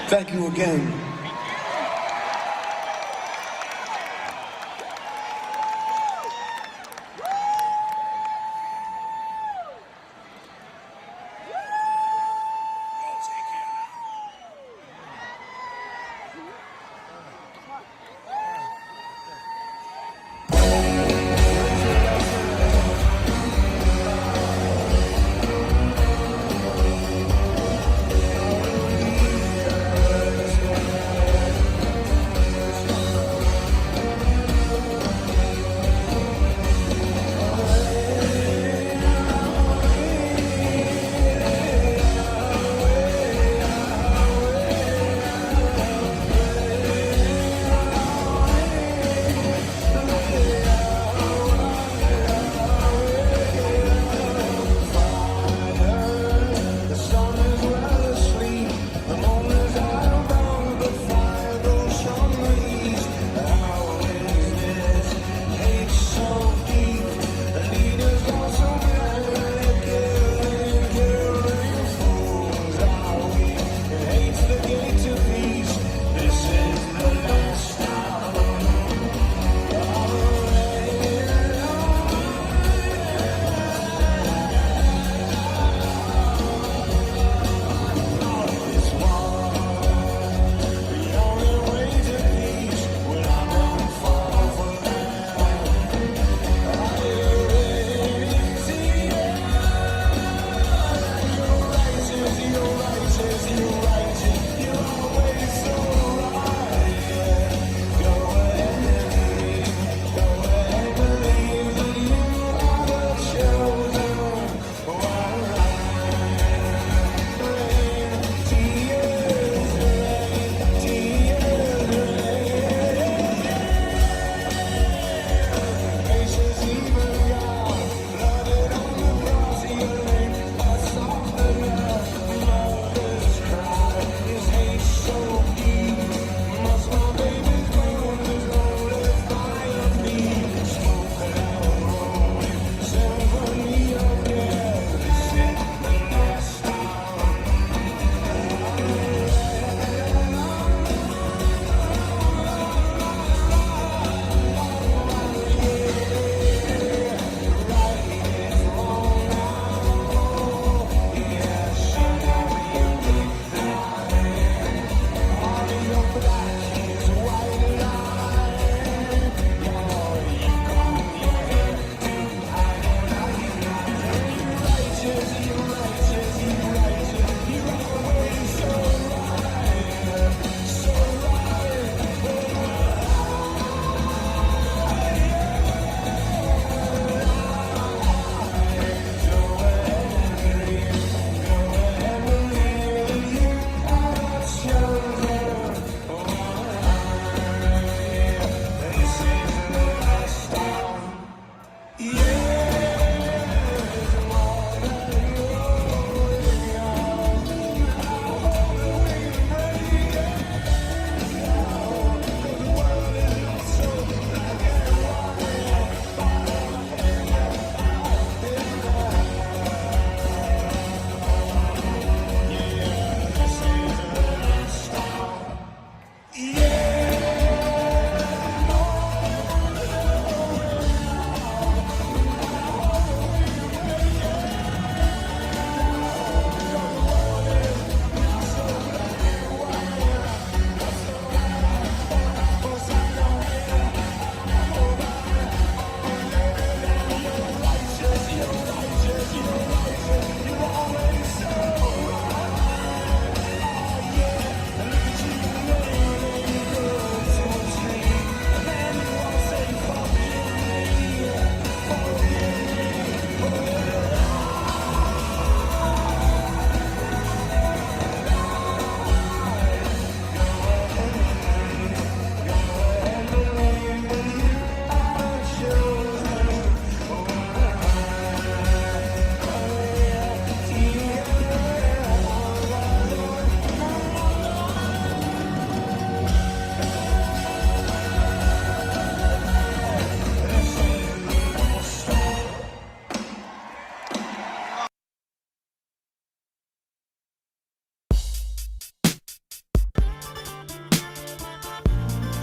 Thank you again.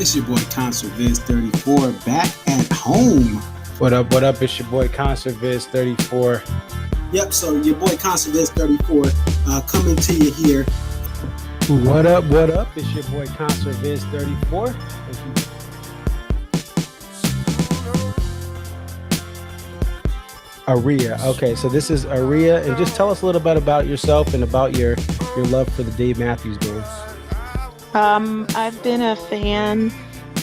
It's your boy Concert Viz 34 back at home. What up? What up? It's your boy Concert Viz 34. Yep, so your boy Concert Viz 34 coming to you here. What up? What up? It's your boy Concert Viz 34. Aria. Okay, so this is Aria, and just tell us a little bit about yourself and about your love for the Dave Matthews Band. I've been a fan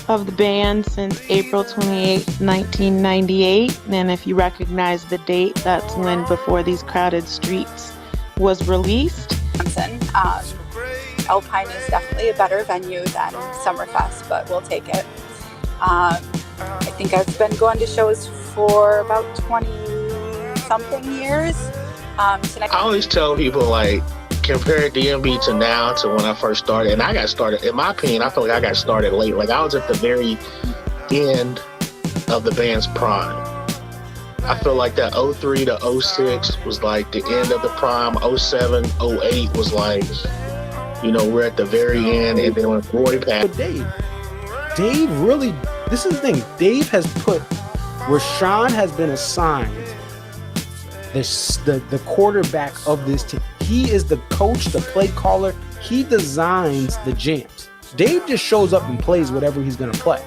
of the band since April 28, 1998, and if you recognize the date, that's when Before These Crowded Streets was released. Alpine is definitely a better venue than Summerfest, but we'll take it. I think I've been going to shows for about 20-something years. I always tell people, like, compare DMB to now to when I first started. And I got started, in my opinion, I feel like I got started late. Like, I was at the very end of the band's prime. I feel like that 03 to 06 was like the end of the prime. 07, 08 was like, you know, we're at the very end. And then when Roy passed. But Dave really, this is the thing. Dave has put, Rashawn has been assigned the quarterback of this team. He is the coach, the play caller. He designs the jams. Dave just shows up and plays whatever he's going to play.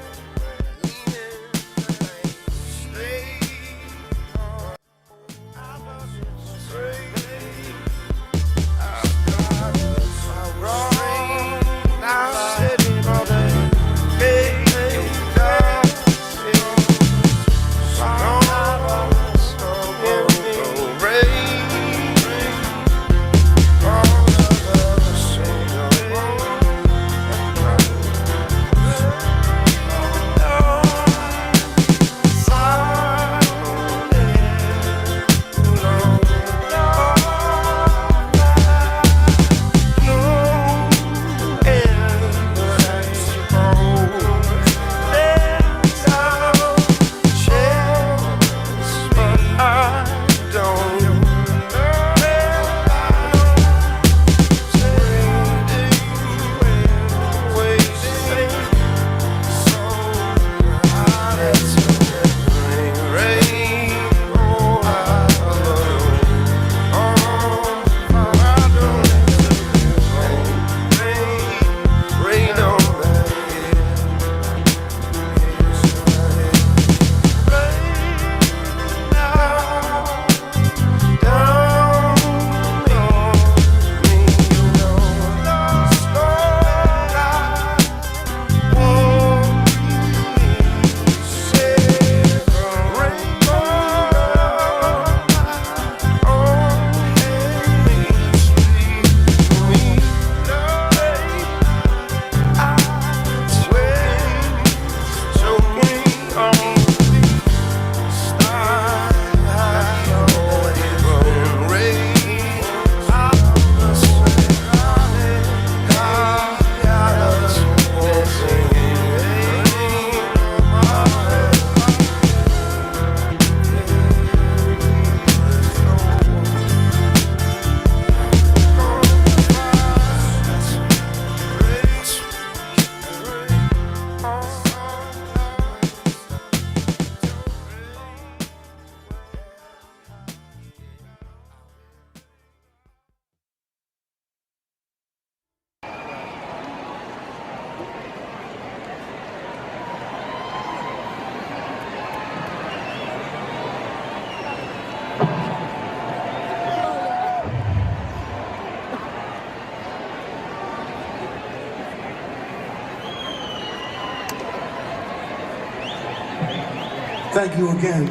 Thank you again.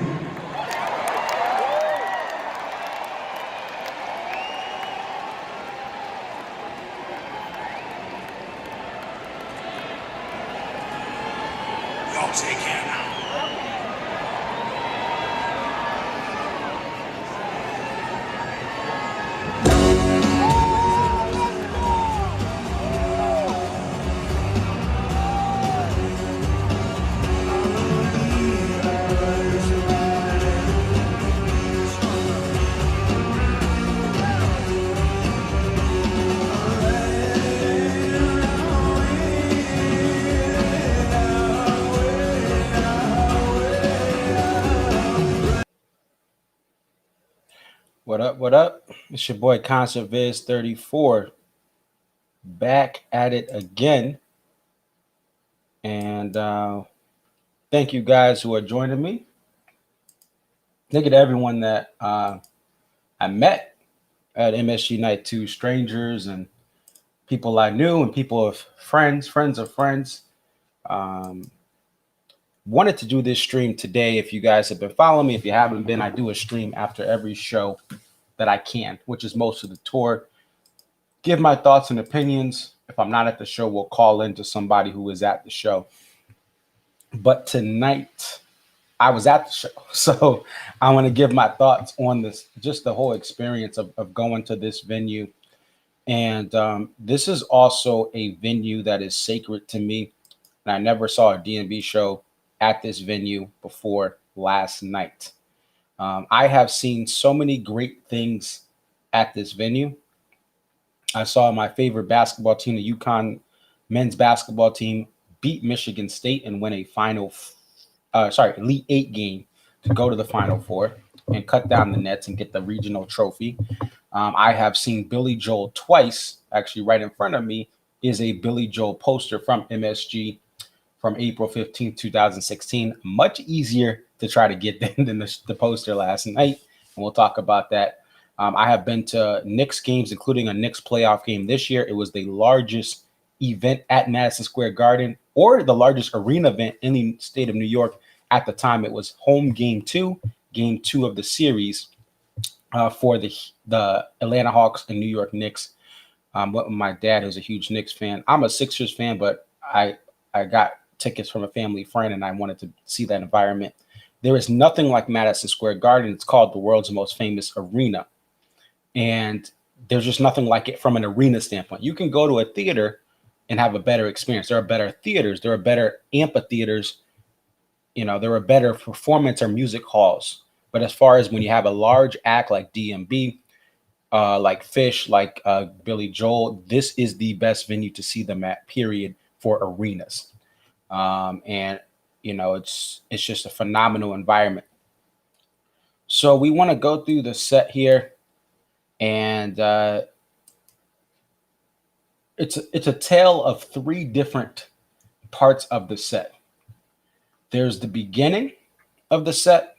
Y'all take care now. What up? It's your boy Concert Viz 34. Back at it again. And thank you guys who are joining me. Thank you to everyone that I met at MSG Night 2, strangers and people I knew and people of friends of friends. Wanted to do this stream today. If you guys have been following me, if you haven't been, I do a stream after every show that I can, which is most of the tour. Give my thoughts and opinions. If I'm not at the show, we'll call in to somebody who is at the show. But tonight, I was at the show. So I want to give my thoughts on this, just the whole experience of going to this venue. And this is also a venue that is sacred to me. And I never saw a D&B show at this venue before last night. I have seen so many great things at this venue. I saw my favorite basketball team, the UConn men's basketball team, beat Michigan State and win a Elite Eight game to go to the Final Four and cut down the nets and get the regional trophy. I have seen Billy Joel twice. Actually, right in front of me is a Billy Joel poster from MSG from April 15th, 2016. Much easier to try to get than the poster last night. And we'll talk about that. I have been to Knicks games, including a Knicks playoff game this year. It was the largest event at Madison Square Garden, or the largest arena event in the state of New York at the time. It was home game two of the series for the Atlanta Hawks and New York Knicks. My dad is a huge Knicks fan. I'm a Sixers fan, but I got tickets from a family friend, and I wanted to see that environment. There is nothing like Madison Square Garden. It's called the world's most famous arena. And there's just nothing like it from an arena standpoint. You can go to a theater and have a better experience. There are better theaters. There are better amphitheaters. There are better performance or music halls. But as far as when you have a large act like DMB, like Fish, like Billy Joel, this is the best venue to see them at, period, for arenas. It's just a phenomenal environment. So we want to go through the set here. And it's a tale of three different parts of the set. There's the beginning of the set,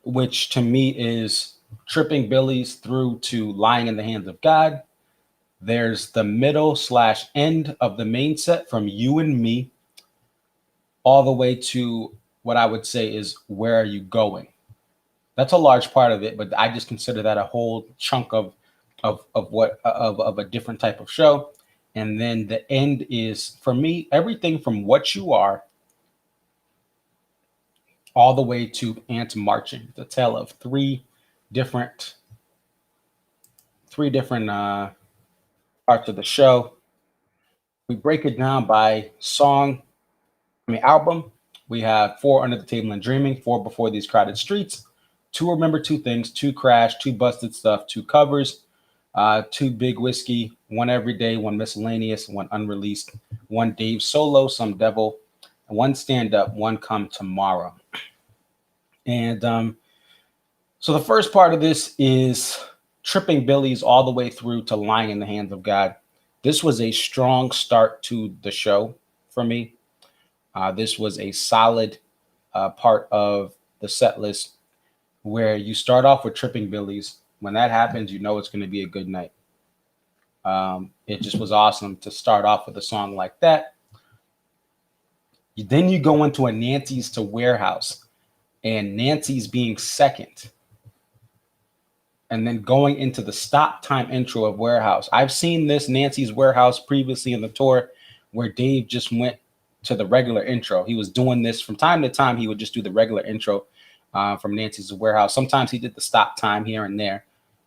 which to me is Tripping Billies through to Lying in the Hands of God. There's the middle / end of the main set from You and Me, all the way to what I would say is Where Are You Going? That's a large part of it, but I just consider that a whole chunk of a different type of show. And then the end is, for me, everything from What You Are all the way to Ant Marching. The tale of three different parts of the show. We break it down by album. We have 4 Under the Table and Dreaming, 4 Before These Crowded Streets, 2 Remember Two Things, 2 Crash, 2 Busted Stuff, 2 covers, 2 Big Whiskey, 1 Everyday, 1 Miscellaneous, 1 Unreleased, 1 Dave Solo, Some Devil, 1 Stand Up, 1 Come Tomorrow. And so the first part of this is Tripping Billies all the way through to Lying in the Hands of God. This was a strong start to the show for me. This was a solid part of the set list, where you start off with Tripping Billies. When that happens, you know it's going to be a good night. It just was awesome to start off with a song like that. Then you go into a Nancy's to Warehouse, and Nancy's being second. And then going into the stop time intro of Warehouse. I've seen this Nancy's Warehouse previously in the tour where Dave just went to the regular intro. He was doing this from time to time. He would just do the regular intro from Nancy's Warehouse. Sometimes he did the stop time here and there,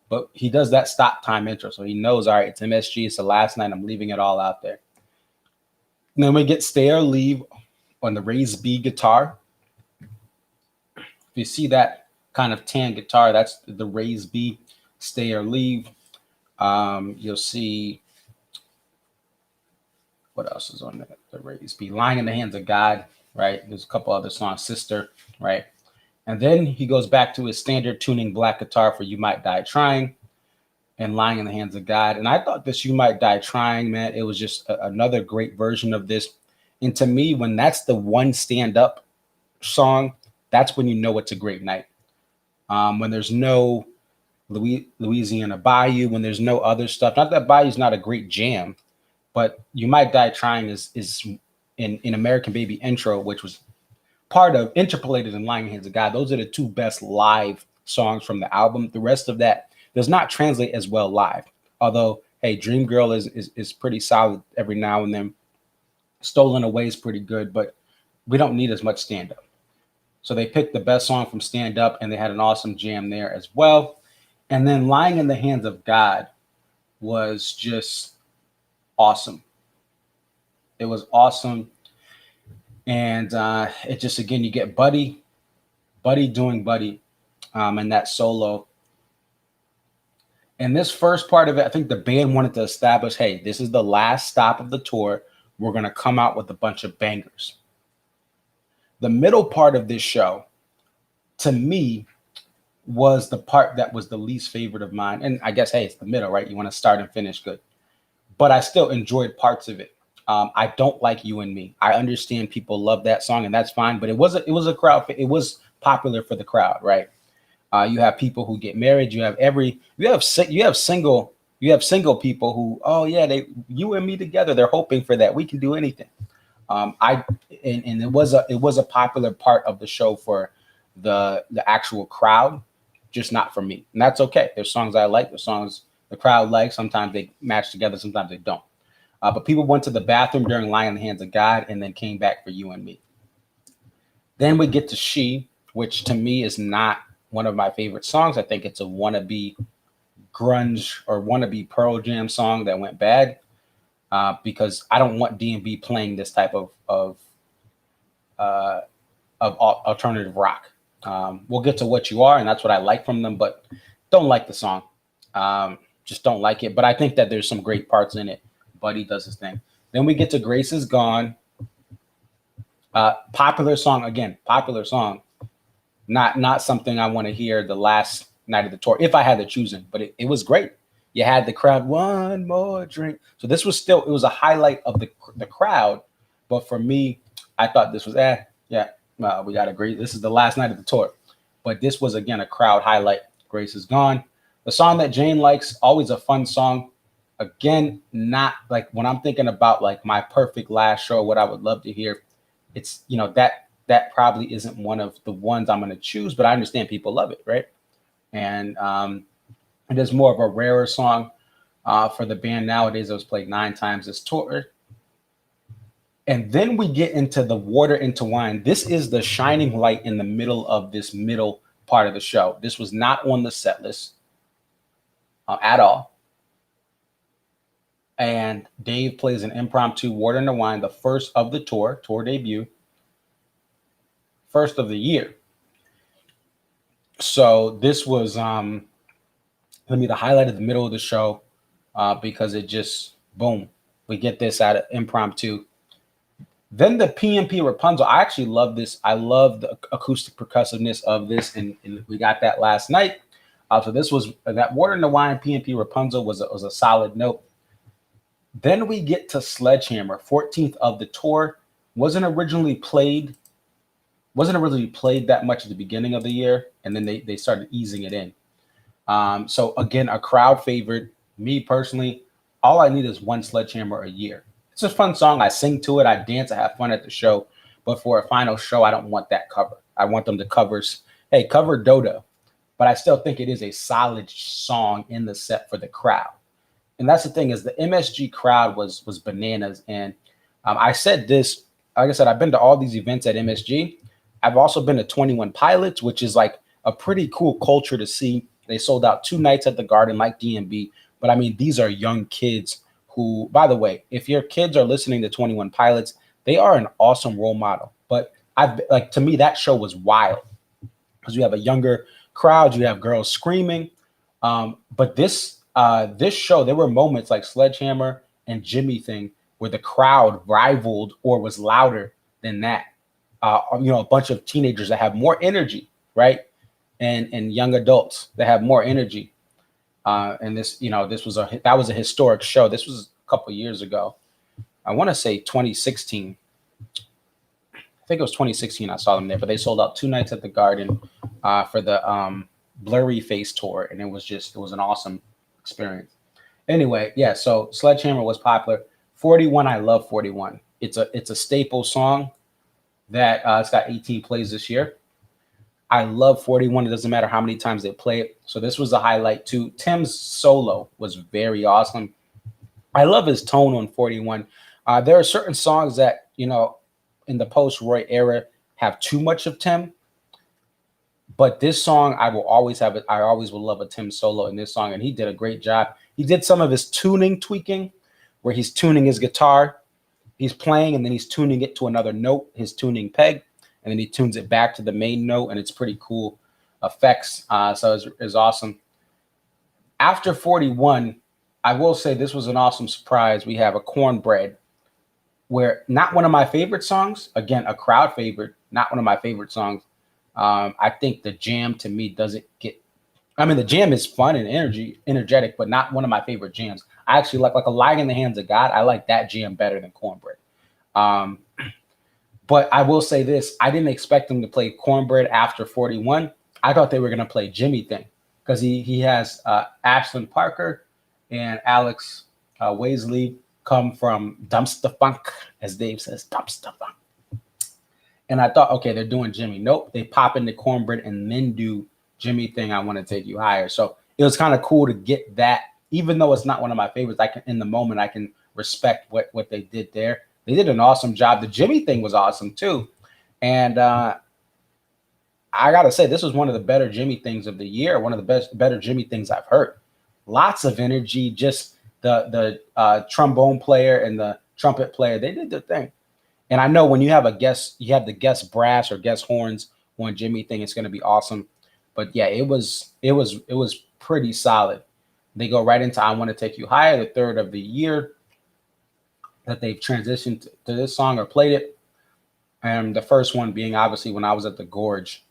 but he does that stop time intro. So he knows, all right, it's MSG. It's the last night. I'm leaving it all out there. And then we get Stay or Leave on the Raised B guitar. If you see that kind of tan guitar, that's the Raised B, Stay or Leave. You'll see, what else is on the Raised B? Lying in the Hands of God, right? There's a couple other songs, Sister, right? And then he goes back to his standard tuning black guitar for You Might Die Trying and Lying in the Hands of God. And I thought this You Might Die Trying, man, it was just another great version of this. And to me, when that's the one stand-up song, that's when you know it's a great night. When there's no Louisiana Bayou, when there's no other stuff. Not that Bayou's not a great jam, but You Might Die Trying is in American Baby Intro, which was part of Interpolated and Lying in the Hands of God. Those are the two best live songs from the album. The rest of that does not translate as well live. Although, hey, Dream Girl is pretty solid every now and then. Stolen Away is pretty good, but we don't need as much stand-up. So they picked the best song from stand-up, and they had an awesome jam there as well. And then Lying in the Hands of God was just awesome. It was awesome. And it just, again, you get Buddy doing Buddy and that solo. And this first part of it, I think the band wanted to establish, hey, this is the last stop of the tour. We're going to come out with a bunch of bangers. The middle part of this show, to me, was the part that was the least favorite of mine. And I guess, hey, it's the middle, right? You want to start and finish good. But I still enjoyed parts of it. I don't like You and Me. I understand people love that song, and that's fine. But it was a crowd. It was popular for the crowd, right? You have people who get married. You have single people who, oh yeah, You and Me together. They're hoping for that. We can do anything. And it was a popular part of the show for the actual crowd, just not for me. And that's okay. There's songs I like. There's songs the crowd likes. Sometimes they match together. Sometimes they don't. But people went to the bathroom during Lying in the Hands of God and then came back for You and Me. Then we get to She, which to me is not one of my favorite songs. I think it's a wannabe grunge or wannabe Pearl Jam song that went bad because I don't want D&B playing this type of alternative rock. We'll get to What You Are, and that's what I like from them, but don't like the song. Just don't like it. But I think that there's some great parts in it. Buddy does his thing. Then we get to Grace Is Gone. Popular song. Not something I want to hear the last night of the tour, if I had to choose it. But it was great. You had the crowd, one more drink. So this was it was a highlight of the crowd. But for me, I thought this was, we got to agree. This is the last night of the tour. But this was, again, a crowd highlight. Grace Is Gone. The song that Jane likes, always a fun song. Again, not like when I'm thinking about like my perfect last show, what I would love to hear. It's, that probably isn't one of the ones I'm going to choose, but I understand people love it, right? And it is more of a rarer song for the band nowadays. It was played 9 times this tour. And then we get into the Water into Wine. This is the shining light in the middle of this middle part of the show. This was not on the set list at all. And Dave plays an impromptu Water into Wine, the first of the tour debut, first of the year. So this was the highlight of the middle of the show because it just, boom, we get this out of impromptu. Then the PNP Rapunzel. I actually love this. I love the acoustic percussiveness of this, and we got that last night. So this was that Water into Wine PNP Rapunzel was a solid note. Then we get to Sledgehammer, 14th of the tour. Wasn't originally played that much at the beginning of the year, and then they started easing it in. So again, a crowd favorite. Me personally, all I need is one Sledgehammer a year. It's a fun song. I sing to it. I dance. I have fun at the show. But for a final show, I don't want that cover. I want them to cover Dodo. But I still think it is a solid song in the set for the crowd. And that's the thing, is the MSG crowd was bananas. And I said this, like I said, I've been to all these events at MSG. I've also been to 21 Pilots, which is like a pretty cool culture to see. They sold out 2 nights at the Garden like DMB. But I mean, these are young kids who, by the way, if your kids are listening to 21 Pilots, they are an awesome role model. But to me, that show was wild because you have a younger crowd, you have girls screaming. But this show, there were moments like Sledgehammer and Jimmy thing where the crowd rivaled or was louder than that. A bunch of teenagers that have more energy, right? And young adults that have more energy. And this, that was a historic show. This was a couple years ago. I want to say 2016. I think it was 2016. I saw them there, but they sold out 2 nights at the Garden for the Blurry Face tour, and it was an awesome experience. Anyway, yeah. So Sledgehammer was popular. 41, I love 41. It's a staple song that it's got 18 plays this year. I love 41. It doesn't matter how many times they play it. So this was a highlight too. Tim's solo was very awesome. I love his tone on 41. There are certain songs that, in the post-Roy era have too much of Tim. But this song, I will always have it. I always will love a Tim solo in this song. And he did a great job. He did some of his tuning tweaking where he's tuning his guitar. He's playing and then he's tuning it to another note, his tuning peg. And then he tunes it back to the main note, and it's pretty cool effects. So it's awesome. After 41, I will say this was an awesome surprise. We have a Cornbread, where not one of my favorite songs, again, a crowd favorite, not one of my favorite songs. I think the jam to me doesn't get, the jam is fun and energetic, but not one of my favorite jams. I actually like a Lie in the Hands of God. I like that jam better than Cornbread. But I will say this, I didn't expect them to play Cornbread after 41. I thought they were going to play Jimmy Thing because he has Ashlyn Parker and Alex Waisley come from Dumpster Funk, as Dave says, Dumpster Funk. And I thought, okay, they're doing Jimmy. Nope, they pop into Cornbread and then do Jimmy Thing, I Want to Take You Higher. So it was kind of cool to get that, even though it's not one of my favorites. In the moment, I can respect what they did there. They did an awesome job. The Jimmy Thing was awesome too. And I got to say, this was one of the better Jimmy Things of the year, one of the better Jimmy Things I've heard. Lots of energy, just the trombone player and the trumpet player, they did their thing. And I know when you have a guest, you have the guest brass or guest horns on Jimmy Thing, it's going to be awesome. But yeah, it was pretty solid. They go right into I Want to Take You Higher, the third of the year that they've transitioned to this song or played it. And the first one being obviously when I was at the Gorge.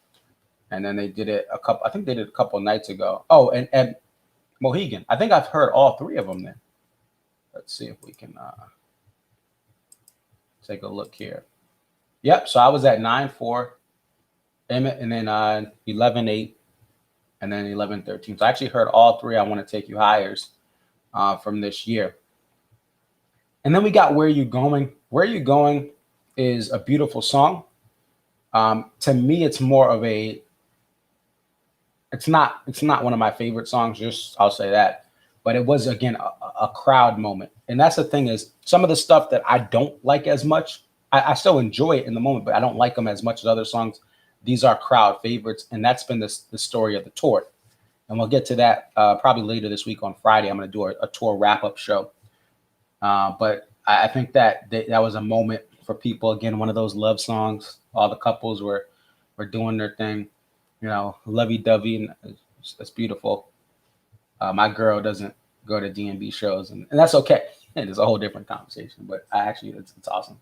And then they did it a couple nights ago. Oh, and Mohegan. I think I've heard all 3 of them there. Let's see if we can take a look here. Yep, so I was at 9-4, and then 11-8, and then 11-13. So I actually heard all 3 I Want to Take You Highers from this year. And then we got Where You Going. Where You Going is a beautiful song. To me, it's more of it's not one of my favorite songs, just I'll say that. But it was, again, a crowd moment. And that's the thing is, some of the stuff that I don't like as much, I still enjoy it in the moment, but I don't like them as much as other songs. These are crowd favorites, and that's been the story of the tour. And we'll get to that probably later this week on Friday. I'm going to do a tour wrap-up show. But I think that was a moment for people. Again, one of those love songs. All the couples were doing their thing, lovey-dovey, and it's beautiful. My girl doesn't go to D&B shows, and that's okay. And it's a whole different conversation, but it's awesome.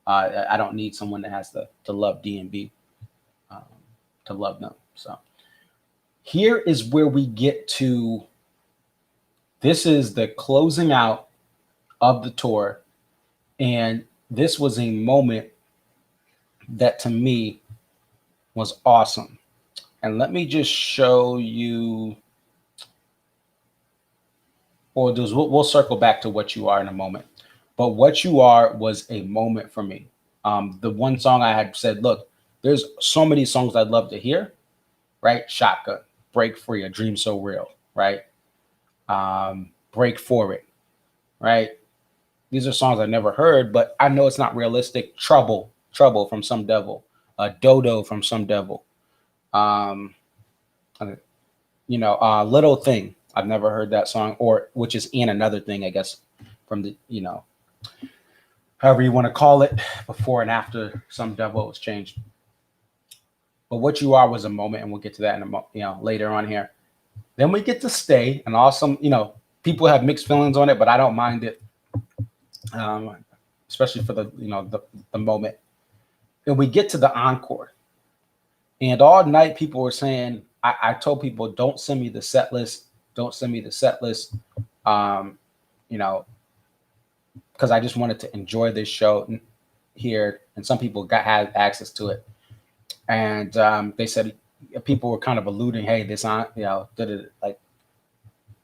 I don't need someone that has to love D&B to love them. So here is where we get to, this is the closing out of the tour. And this was a moment that to me was awesome. And let me just show you, we'll circle back to What You Are in a moment. But What You Are was a moment for me. The one song I had said, look, there's so many songs I'd love to hear, right? Shotgun, Break Free, A Dream So Real, right? Break For It, right? These are songs I never heard, but I know it's not realistic. Trouble from Some Devil, Dodo from Some Devil, Little Thing. I've never heard that song, which is And Another Thing, I guess, from the, however you want to call it, before and after Some Devil was changed. But What You Are was a moment, and we'll get to that in later on here. Then we get to Stay, and awesome, people have mixed feelings on it, but I don't mind it, especially for the moment. And we get to the encore. And all night people were saying, I told people, don't send me the set list. Don't send me the set list. You know, because I just wanted to enjoy this show here. And some people had access to it. And they said people were kind of alluding, hey, this did it like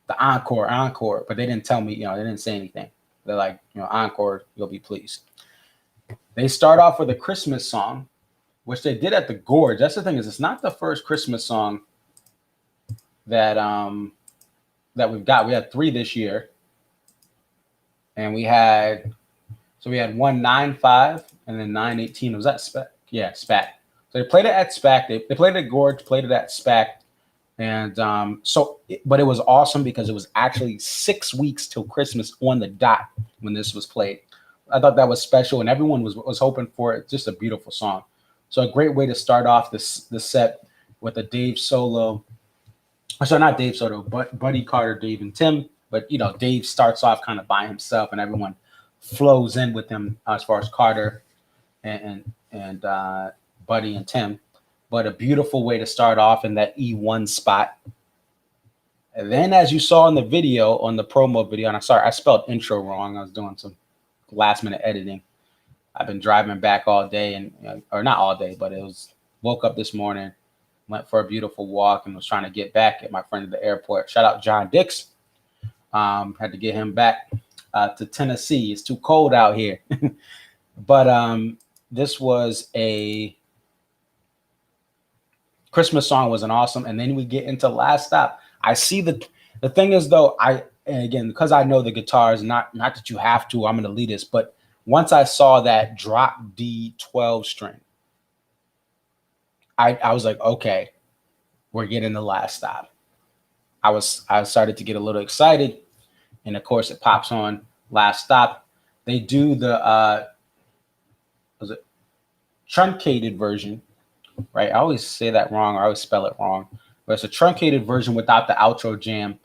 the encore, but they didn't tell me, they didn't say anything. They're like, encore, you'll be pleased. They start off with a Christmas song, which they did at the Gorge. That's the thing, is it's not the first Christmas song that we've got. We had 3 this year. And we had 195 and then 918. Was that SPAC? Yeah, SPAC. So they played it at SPAC. They played it at Gorge, played it at SPAC. And but it was awesome because it was actually 6 weeks till Christmas on the dot when this was played. I thought that was special, and everyone was hoping for it. Just a beautiful song. So a great way to start off the set with a Dave solo. So not Dave solo, but Buddy Carter, Dave, and Tim. But Dave starts off kind of by himself, and everyone flows in with him as far as Carter and Buddy and Tim. But a beautiful way to start off in that E1 spot. And then, as you saw in the video, on the promo video, and I spelled intro wrong. I was doing some last minute editing. I've been driving back all day, or not all day, but woke up this morning, went for a beautiful walk, and was trying to get back at my friend at the airport. Shout out John Dix. Had to get him back to Tennessee. It's too cold out here. But this was a Christmas song, was an awesome. And then we get into Last Stop. I see the thing is, though, and again, because I know the guitars, not that you have to, I'm going to lead this, but once I saw that drop D 12 string, I was like, okay, we're getting the Last Stop. I started to get a little excited, and of course it pops on Last Stop. They do the was it truncated version, right? I always say that wrong, or I always spell it wrong, but it's a truncated version without the outro jam.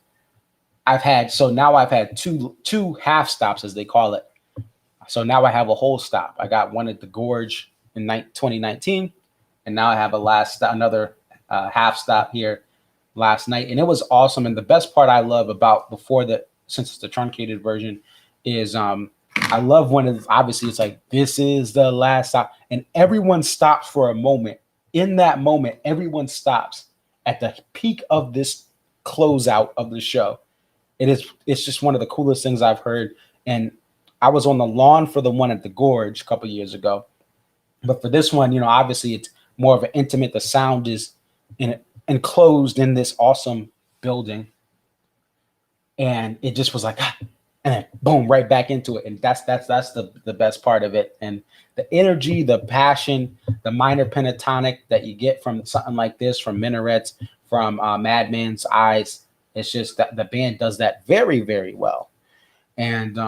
Now I've had two half stops, as they call it. So now I have a whole stop. I got one at the Gorge in 2019, and now I have another half stop here last night, and it was awesome. And the best part I love about since it's the truncated version is I love when it's like, this is the last stop, and everyone stops for a moment. In that moment, everyone stops at the peak of this closeout of the show. It's just one of the coolest things I've heard. And I was on the lawn for the one at the Gorge a couple years ago, but for this one, obviously it's more of an intimate. The sound is enclosed in this awesome building, and it just was like, and then boom, right back into it. And that's the best part of it. And the energy, the passion, the minor pentatonic that you get from something like this, from Minarets, from Madman's Eyes, it's just that the band does that very, very well. And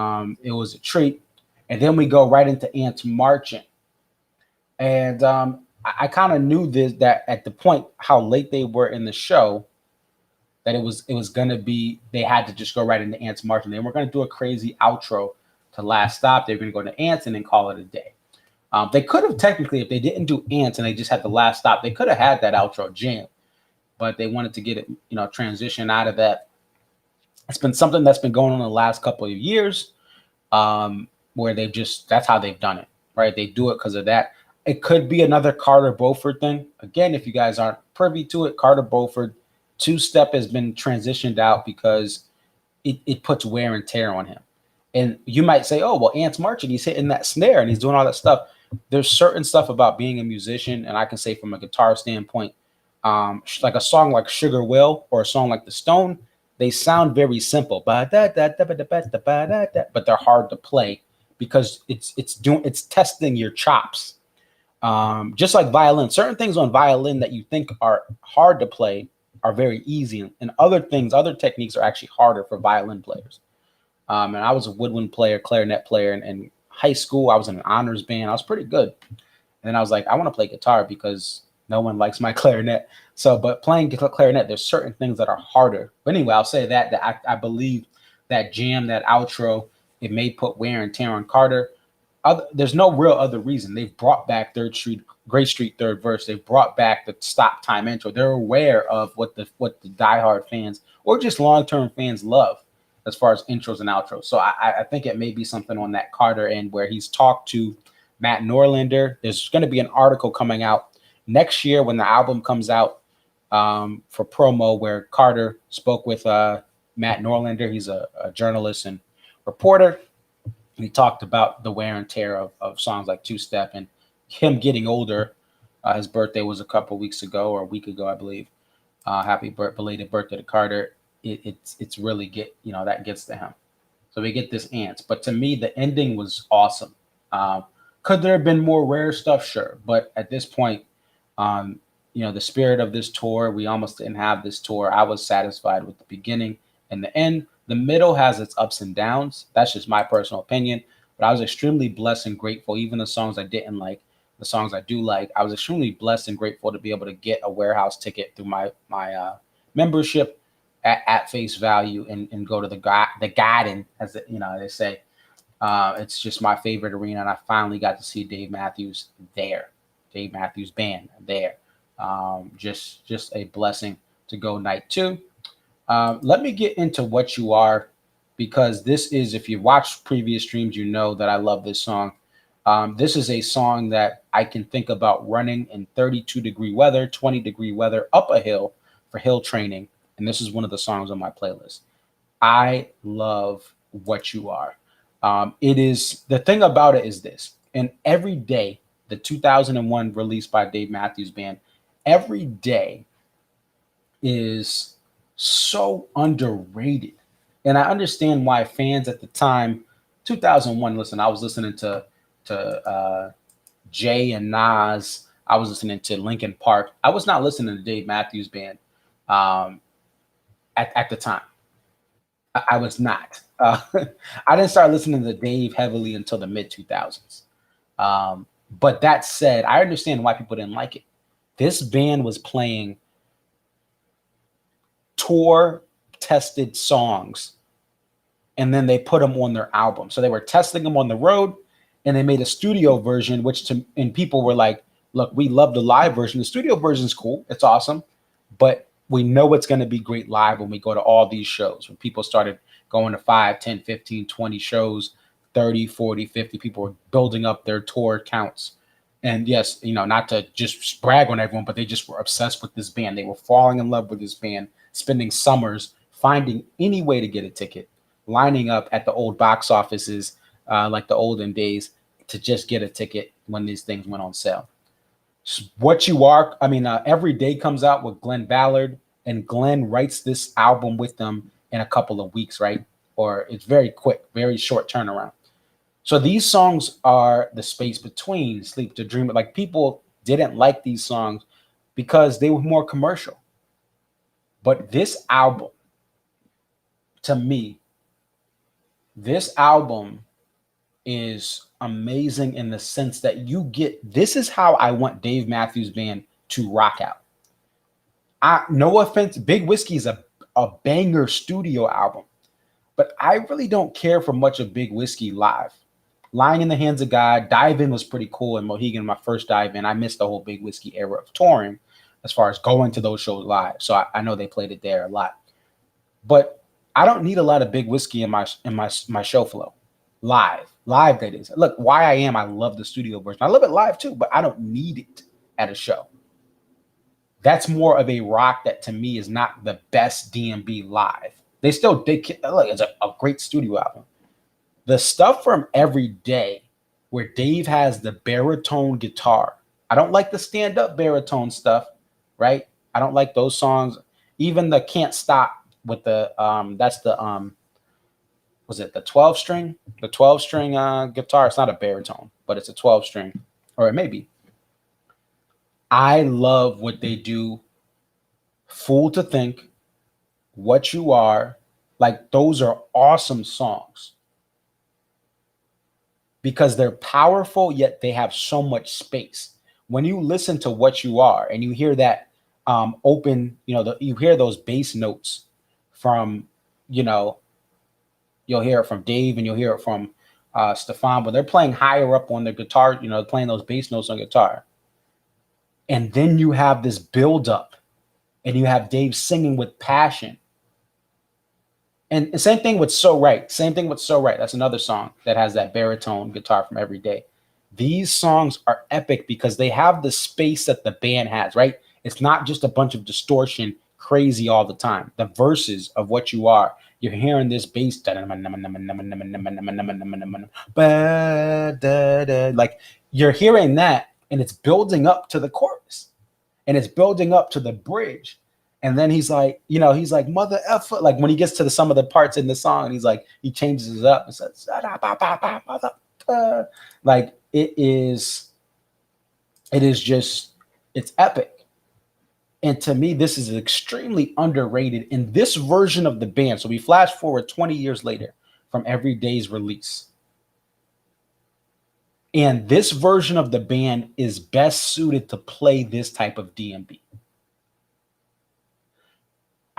it was a treat. And then we go right into Ants Marching. And I kind of knew that at the point how late they were in the show, that it was gonna be, they had to just go right into Ants Marching. They weren't gonna do a crazy outro to Last Stop. They were gonna go to Ants and then call it a day. They could have technically, if they didn't do Ants and they just had the Last Stop, they could have had that outro jam, but they wanted to get it, transition out of that. It's been something that's been going on the last couple of years, where that's how they've done it, right? They do it because of that. It could be another Carter Beauford thing. Again, if you guys aren't privy to it, Carter Beauford two-step has been transitioned out because it puts wear and tear on him. And you might say, oh, well, Ants Marching, he's hitting that snare and he's doing all that stuff. There's certain stuff about being a musician, and I can say from a guitar standpoint, like a song like Sugar Will or a song like The Stone, they sound very simple, but they're hard to play because it's testing your chops. Just like violin, certain things on violin that you think are hard to play are very easy, and other techniques are actually harder for violin players. And I was a woodwind player, clarinet player, and in high school I was in an honors band. I was pretty good, and then I was like, I want to play guitar because no one likes my clarinet. So, but playing clarinet, there's certain things that are harder. But anyway, I'll say that I believe that jam, that outro, it may put wear and tear on Carter. there's no real other reason. They've brought back Third Street, Great Street Third Verse. They've brought back the stop time intro. They're aware of what the diehard fans or just long-term fans love as far as intros and outros. So I think it may be something on that Carter end where he's talked to Matt Norlander. There's going to be an article coming out next year when the album comes out for promo where Carter spoke with Matt Norlander. He's a journalist and reporter. We talked about the wear and tear of songs like Two Step and him getting older. His birthday was a couple weeks ago or a week ago, I believe. Happy belated birthday to Carter. It's really that gets to him. So we get this Ants. But to me, the ending was awesome. Could there have been more rare stuff? Sure. But at this point, the spirit of this tour, we almost didn't have this tour. I was satisfied with the beginning and the end. The middle has its ups and downs. That's just my personal opinion. But I was extremely blessed and grateful. Even the songs I didn't like, the songs I do like, I was extremely blessed and grateful to be able to get a warehouse ticket through my membership at face value and go to the Garden, as they say. It's just my favorite arena, and I finally got to see Dave Matthews there. Dave Matthews Band there. Just a blessing to go night 2. Let me get into What You Are, because this is, if you watched previous streams, you know that I love this song. This is a song that I can think about running in 32-degree weather, 20-degree weather, up a hill for hill training. And this is one of the songs on my playlist. I love What You Are. It is, the thing about it is this, and every day, the 2001 release by Dave Matthews Band, every day is so underrated. And I understand why fans at the time, 2001, listen, I was listening to Jay and Nas. I was listening to Linkin Park. I was not listening to Dave Matthews Band at the time. I was not. I didn't start listening to Dave heavily until the mid-2000s. But that said, I understand why people didn't like it. This band was playing tour-tested songs, and then they put them on their album. So they were testing them on the road, and they made a studio version, and people were like, look, we love the live version. The studio version is cool. It's awesome. But we know it's going to be great live when we go to all these shows. When people started going to 5, 10, 15, 20 shows, 30, 40, 50 people were building up their tour counts. And yes, not to just brag on everyone, but they just were obsessed with this band. They were falling in love with this band, spending summers finding any way to get a ticket, lining up at the old box offices like the olden days to just get a ticket when these things went on sale. What You Are, Every Day comes out with Glenn Ballard, and Glenn writes this album with them in a couple of weeks, right? Or it's very quick, very short turnaround. So these songs are the space between Sleep to Dream. Like, people didn't like these songs because they were more commercial. But this album, to me, this album is amazing in the sense that this is how I want Dave Matthews Band to rock out. No offense, Big Whiskey is a banger studio album, but I really don't care for much of Big Whiskey live. Lying in the Hands of God, Dive In was pretty cool in Mohegan, my first Dive In. I missed the whole Big Whiskey era of touring as far as going to those shows live. So I know they played it there a lot. But I don't need a lot of Big Whiskey in my show flow. Live, that is. Look, I love the studio version. I love it live too, but I don't need it at a show. That's more of a rock that to me is not the best DMB live. Look, it's a great studio album. The stuff from Every Day, where Dave has the baritone guitar. I don't like the stand-up baritone stuff, right? I don't like those songs. Even the Can't Stop with the was it the 12-string? The 12-string guitar. It's not a baritone, but it's a 12-string, or it may be. I love what they do. Fool to Think, What You Are, like those are awesome songs because they're powerful, yet they have so much space. When you listen to What You Are and you hear that open, you hear those bass notes from, you'll hear it from Dave and you'll hear it from Stefan, but they're playing higher up on their guitar, you know, playing those bass notes on guitar. And then you have this build up and you have Dave singing with passion. And the same thing with So Right. Same thing with So Right. That's another song that has that baritone guitar from Every Day. These songs are epic because they have the space that the band has, right? It's not just a bunch of distortion crazy all the time. The verses of What You Are, you're hearing this bass, like you're hearing that, and it's building up to the chorus, and it's building up to the bridge. And then he's like, you know, he's like, mother effer, like when he gets to some of the parts in the song, and he's like, he changes it up and says, mother, like it is just, it's epic. And to me, this is extremely underrated in this version of the band. So we flash forward 20 years later from Every Day's release. And this version of the band is best suited to play this type of D&B.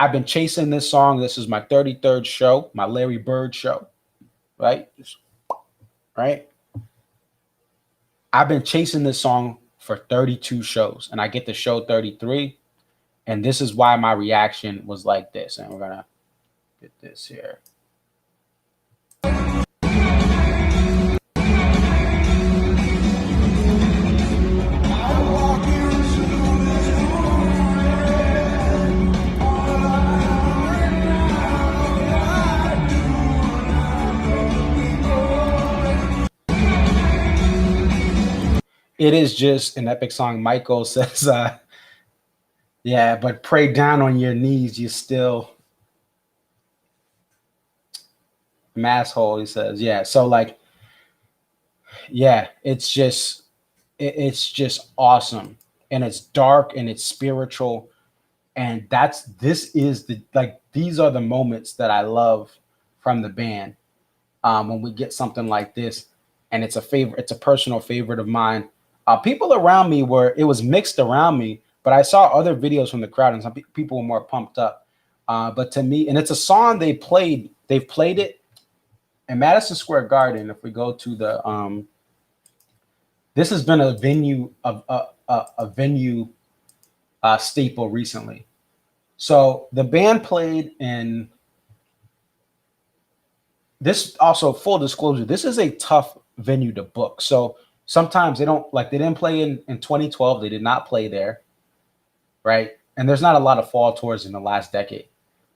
I've been chasing this song. This is my 33rd show, my Larry Bird show, right? Right? I've been chasing this song for 32 shows, and I get to show 33. And this is why my reaction was like this. And we're going to get this here. It is just an epic song. Michael says, yeah, but pray down on your knees. You still masshole, he says. Yeah. So like, yeah, it's just awesome. And it's dark and it's spiritual. And these are the moments that I love from the band. When we get something like this, and it's a personal favorite of mine. People around me it was mixed around me, but I saw other videos from the crowd and some people were more pumped up. But to me, and it's a song they've played it in Madison Square Garden. If we go to the, this has been a venue staple recently. So the band played in this. Also, full disclosure, this is a tough venue to book. So sometimes they didn't play in 2012. They did not play there. Right. And there's not a lot of fall tours in the last decade,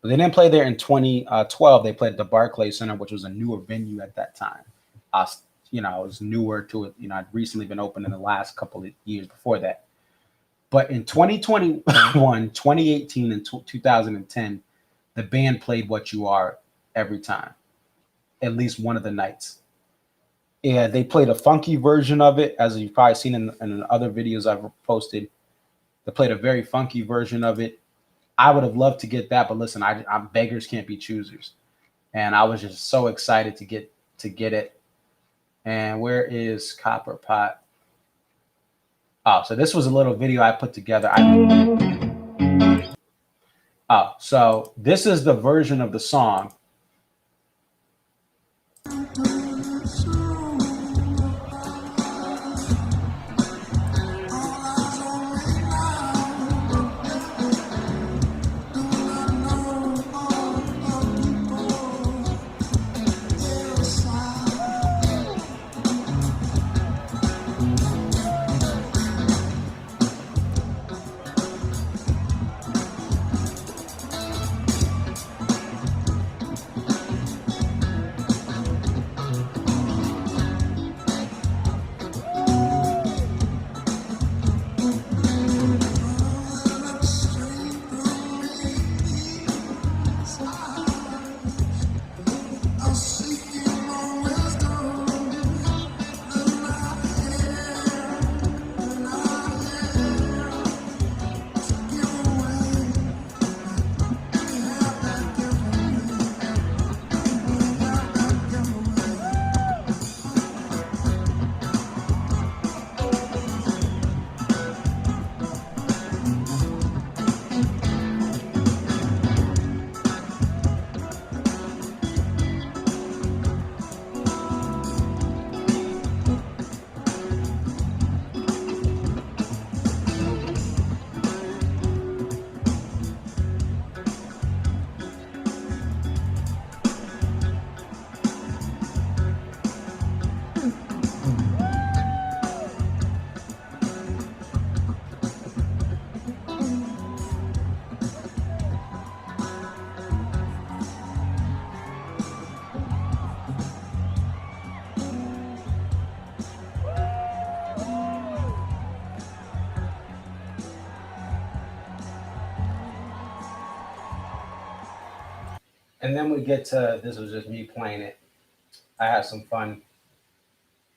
but they didn't play there in 2012. They played at the Barclays Center, which was a newer venue at that time. You know, it was newer to it. You know, I'd recently been opened in the last couple of years before that. But in 2021, 2018, and 2010, the band played What You Are every time, at least one of the nights. Yeah, they played a funky version of it, as you've probably seen in other videos I've posted. They played a very funky version of it. I would have loved to get that, but listen, I'm beggars can't be choosers, and I was just so excited to get it. And where is Copper Pot? Oh, so this was a little video I put together. So this is the version of the song. And then we get to, this was just me playing it. I had some fun.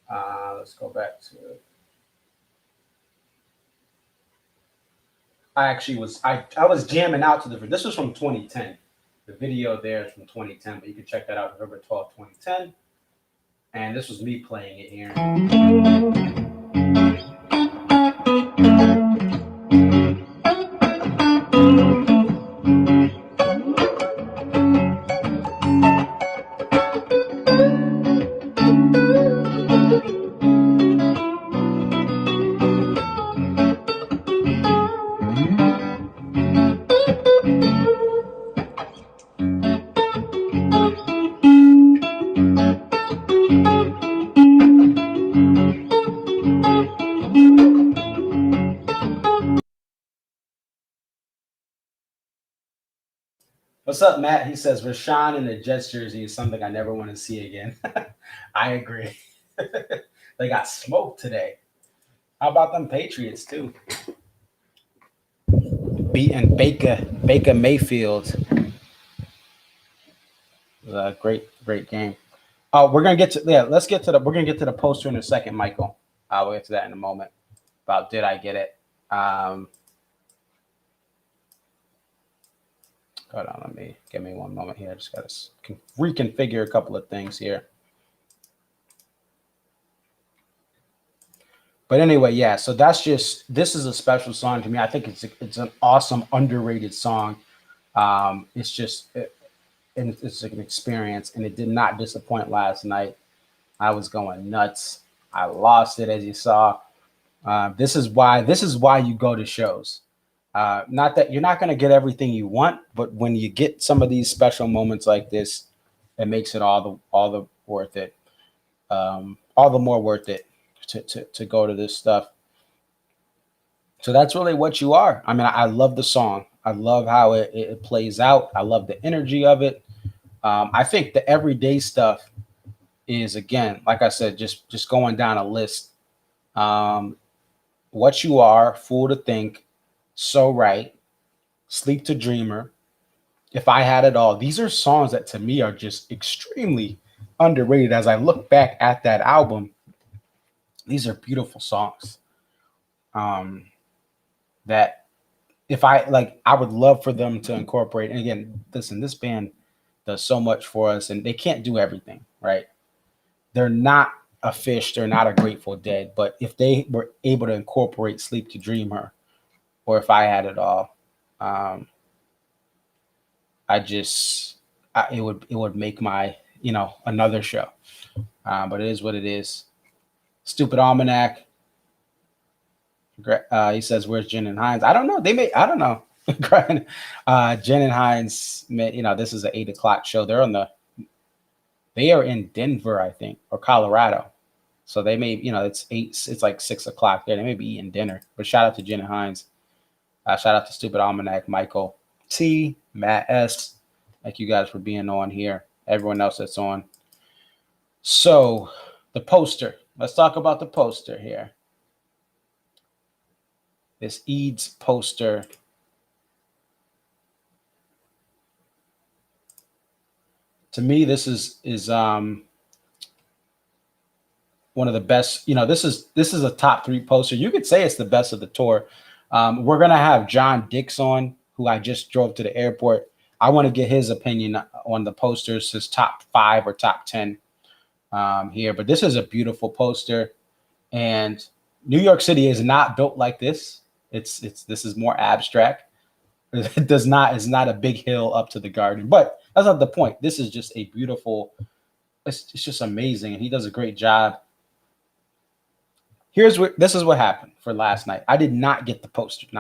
Let's go back to, I was jamming out to this was from 2010. The video there is from 2010, but you can check that out November 12, 2010. And this was me playing it here. What's up, Matt? He says Rashawn in the Jets jersey is something I never want to see again. I agree. They got smoked today. How about them Patriots too? Beating Baker Mayfield. Great game. We're gonna get to let's get to we're gonna get to the poster in a second, Michael. We'll get to that in a moment. About did I get it? Hold on, give me one moment here. I just got to reconfigure a couple of things here. But anyway, yeah. So this is a special song to me. I think it's an awesome, underrated song. It's an experience, and it did not disappoint last night. I was going nuts. I lost it, as you saw. This is why you go to shows. Not that you're not going to get everything you want, but when you get some of these special moments like this, it makes it all the worth it, all the more worth it to go to this stuff. So that's really what you are. I mean, I love the song. I love how it plays out. I love the energy of it. I think the everyday stuff is, again, like I said, just going down a list. What you are, fool to think. So right, Sleep to Dreamer, If I Had It All. These are songs that to me are just extremely underrated. As I look back at that album, these are beautiful songs. That if I would love for them to incorporate. And again, listen, this band does so much for us, and they can't do everything, right? They're not a Fish, they're not a Grateful Dead, but if they were able to incorporate Sleep to Dreamer, or If I Had It All, it would make my, another show. But it is what it is. Stupid Almanac. He says, "Where's Jen and Hines?" I don't know. I don't know. Jen and Hines, this is an 8:00 show. They are in Denver, I think, or Colorado. So they may, it's like 6:00 there. They may be eating dinner. But shout out to Jen and Hines. Shout out to Stupid Almanac, Michael T, Matt S. Thank you guys for being on here. Everyone else that's on. So the poster. Let's talk about the poster here. This Eads poster. To me, this is one of the best. This is a top 3 poster. You could say it's the best of the tour. We're gonna have John Dix on, who I just drove to the airport. I want to get his opinion on the posters, his top 5 or top 10 here. But this is a beautiful poster, and New York City is not built like this. This is more abstract. It's not a big hill up to the garden, but that's not the point. This is just a beautiful. It's just amazing, and he does a great job. This is what happened for last night. I did not get the poster. It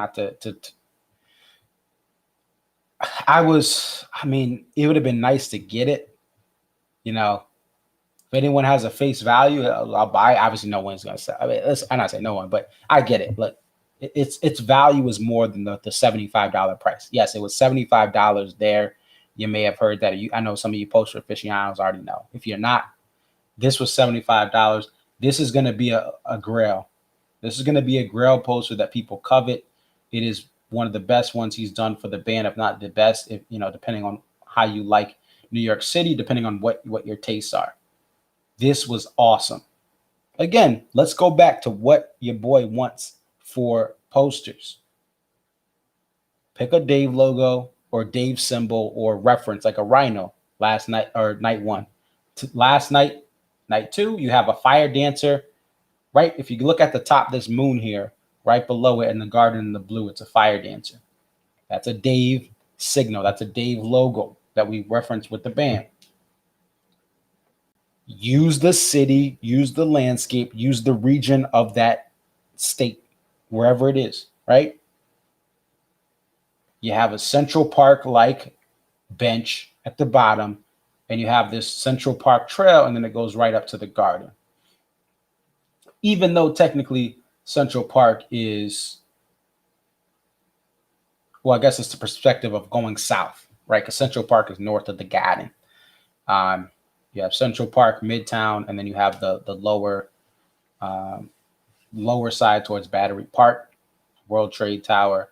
would have been nice to get it. If anyone has a face value, I'll buy it. Obviously, no one's going to say. I'm not saying no one, but I get it. Look, its value is more than the $75 price. Yes, it was $75 there. You may have heard that. I know some of you poster aficionados already know. If you're not, this was $75. This is going to be a grail. This is going to be a grail poster that people covet. It is one of the best ones he's done for the band, if not the best, depending on how you like New York City, depending on what your tastes are. This was awesome. Again, let's go back to what your boy wants for posters. Pick a Dave logo or Dave symbol or reference, like a rhino. Last night or night one. Last night, night two, you have a fire dancer. Right, if you look at the top, this moon here, right below it in the garden in the blue, it's a fire dancer. That's a Dave signal. That's a Dave logo that we reference with the band. Use the city, use the landscape, use the region of that state, wherever it is, right? You have a Central Park-like bench at the bottom, and you have this Central Park trail, and then it goes right up to the garden. Even though technically Central Park is, well, I guess it's the perspective of going south, right? Because Central Park is north of the garden. You have Central Park, Midtown, and then you have the lower side towards Battery Park, World Trade Tower.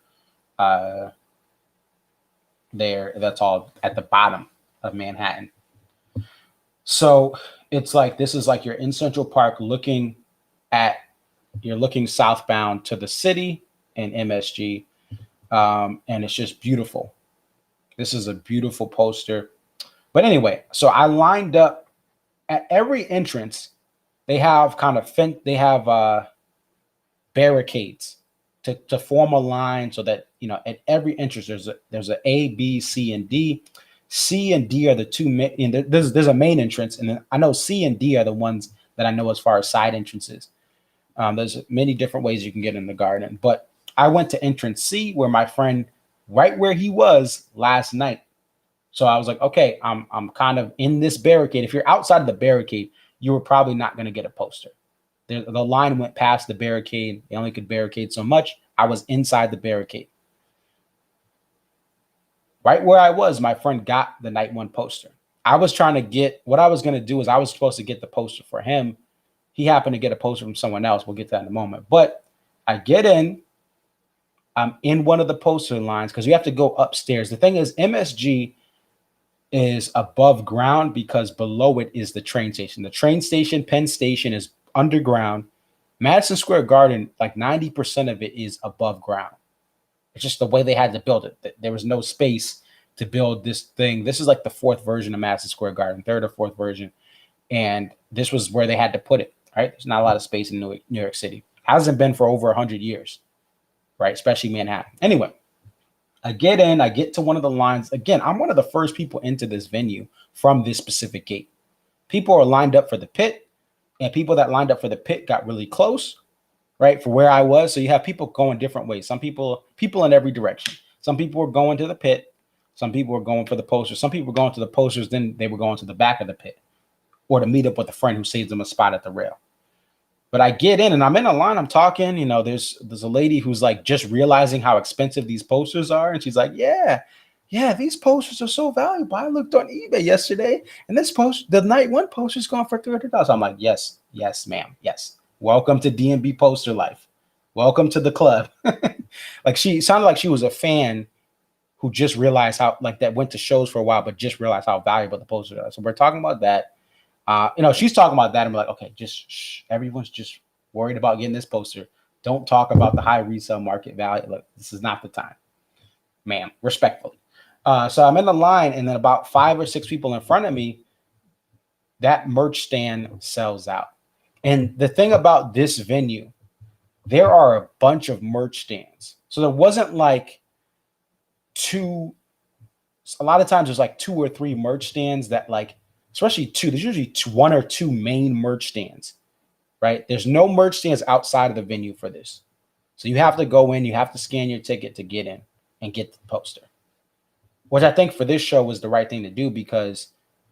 There, that's all at the bottom of Manhattan. So it's like, this is like you're in Central Park you're looking southbound to the city and MSG, and it's just beautiful. This is a beautiful poster. But anyway, so I lined up at every entrance. They have barricades to form a line so that, you know, at every entrance there's a B, C, and D. C and D are the two main. There's a main entrance, and then I know C and D are the ones that I know as far as side entrances. There's many different ways you can get in the garden, but I went to entrance C, where my friend, right where he was last night. So I was like, okay, I'm kind of in this barricade. If you're outside of the barricade, you were probably not going to get a poster. The line went past the barricade. They only could barricade so much. I was inside the barricade. Right where I was, my friend got the night one poster. What I was going to do is I was supposed to get the poster for him. He happened to get a poster from someone else. We'll get to that in a moment. But I get in. I'm in one of the poster lines because you have to go upstairs. The thing is, MSG is above ground because below it is the train station. The train station, Penn Station, is underground. Madison Square Garden, like 90% of it is above ground. It's just the way they had to build it. There was no space to build this thing. This is like the fourth version of Madison Square Garden, third or fourth version. And this was where they had to put it, right? There's not a lot of space in New York City. Hasn't been for over 100 years, right? Especially Manhattan. Anyway, I get in, I get to one of the lines. Again, I'm one of the first people into this venue from this specific gate. People are lined up for the pit, and people that lined up for the pit got really close, right, for where I was. So you have people going different ways. Some people in every direction. Some people were going to the pit. Some people were going for the posters. Some people were going to the posters, then they were going to the back of the pit or to meet up with a friend who saves them a spot at the rail. But I get in and I'm in a line, I'm talking, you know, there's a lady who's like just realizing how expensive these posters are. And she's like, yeah, these posters are so valuable. I looked on eBay yesterday and this poster, the night one poster is going for $300. I'm like, yes, ma'am. Yes. Welcome to DMB poster life. Welcome to the club. Like, she sounded like she was a fan who just realized how, like, that went to shows for a while, but just realized how valuable the posters are. So we're talking about that. You know, she's talking about that. I'm like, okay, just shh. Everyone's just worried about getting this poster. Don't talk about the high resale market value. Look, this is not the time, ma'am, respectfully. So I'm in the line, and then about 5 or 6 people in front of me, that merch stand sells out. And the thing about this venue, there are a bunch of merch stands. So there wasn't like a lot of times there's like 2 or 3 merch stands that, like, especially 2, there's usually 1 or 2 main merch stands, right? There's no merch stands outside of the venue for this. So you have to go in, you have to scan your ticket to get in and get the poster, which I think for this show was the right thing to do, because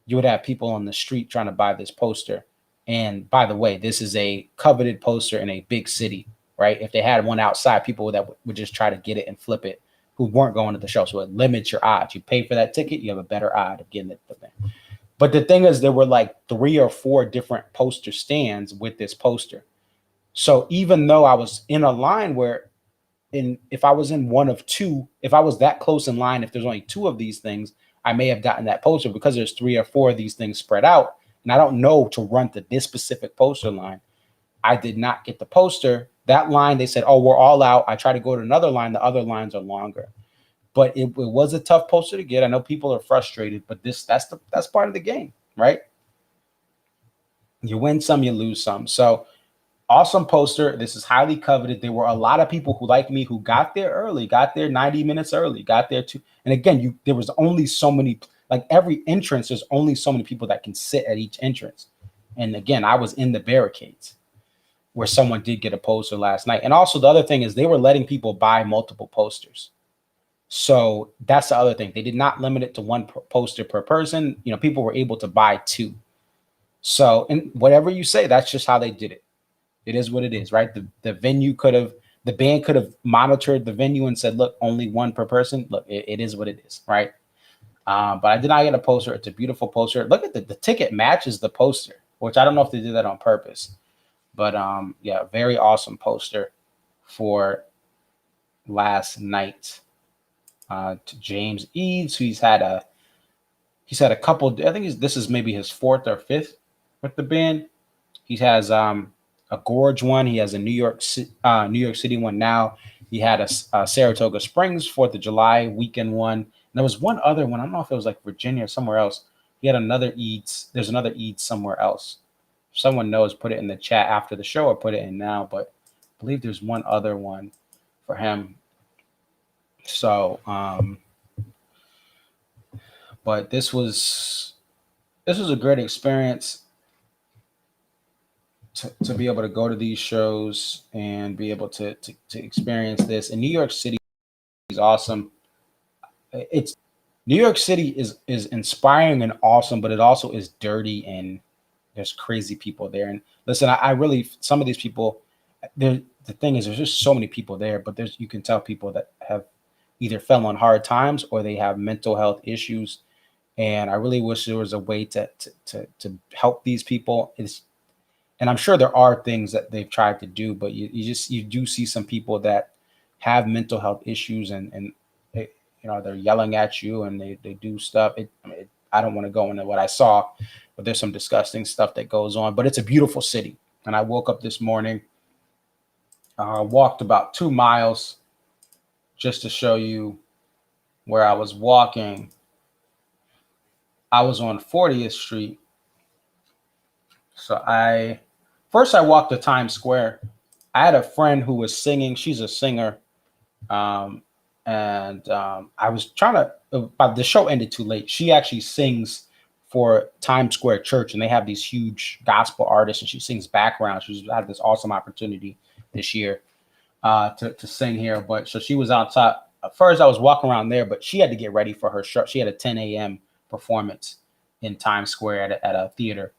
you would have people on the street trying to buy this poster. And by the way, this is a coveted poster in a big city, right? If they had one outside, people that would just try to get it and flip it who weren't going to the show. So it limits your odds. You pay for that ticket, you have a better odd of getting it. But the thing is, there were like 3 or 4 different poster stands with this poster. So even though I was in a line where if I was in one of 2, if I was that close in line, if there's only 2 of these things, I may have gotten that poster because there's 3 or 4 of these things spread out, and I don't know to run to this specific poster line. I did not get the poster. That line, they said, oh, we're all out. I tried to go to another line. The other lines are longer. But it was a tough poster to get. I know people are frustrated, but that's part of the game, right? You win some, you lose some. So awesome poster. This is highly coveted. There were a lot of people who, like me, who got there early, got there 90 minutes early, got there too. And again, there was only so many, like every entrance, there's only so many people that can sit at each entrance. And again, I was in the barricades where someone did get a poster last night. And also the other thing is they were letting people buy multiple posters. So that's the other thing. They did not limit it to 1 poster per person. You know, people were able to buy 2. So, and whatever you say, that's just how they did it. It is what it is, right? The band could have monitored the venue and said, look, only 1 per person. Look, it is what it is, right? But I did not get a poster. It's a beautiful poster. Look at the ticket matches the poster, which I don't know if they did that on purpose. But yeah, very awesome poster for last night. To James Eads, who he's had a couple. I think this is maybe his 4th or 5th with the band. He has a Gorge one. He has a New York City one now. He had a Saratoga Springs 4th of July weekend one. And there was one other one. I don't know if it was like Virginia or somewhere else. He had another Eads. There's another Eads somewhere else. If someone knows, put it in the chat after the show or put it in now. But I believe there's one other one for him. So, but this was a great experience to be able to go to these shows and be able to experience this. And New York City is awesome. New York City is inspiring and awesome, but it also is dirty and there's crazy people there. And listen, I really, some of these people, the thing is, there's just so many people there, but you can tell people that have either fell on hard times or they have mental health issues. And I really wish there was a way to help these people. And I'm sure there are things that they've tried to do, but you do see some people that have mental health issues and they, they're yelling at you and they do stuff. I don't want to go into what I saw, but there's some disgusting stuff that goes on. But it's a beautiful city. And I woke up this morning, walked about 2 miles. Just to show you where I was walking, I was on 40th Street. So I walked to Times Square. I had a friend who was singing. She's a singer. I was trying to, the show ended too late. She actually sings for Times Square Church, and they have these huge gospel artists, and she sings background. She's had this awesome opportunity this year. To sing here, but so she was outside. First, I was walking around there, but she had to get ready for her show. She had a 10 a.m. performance in Times Square at a theater,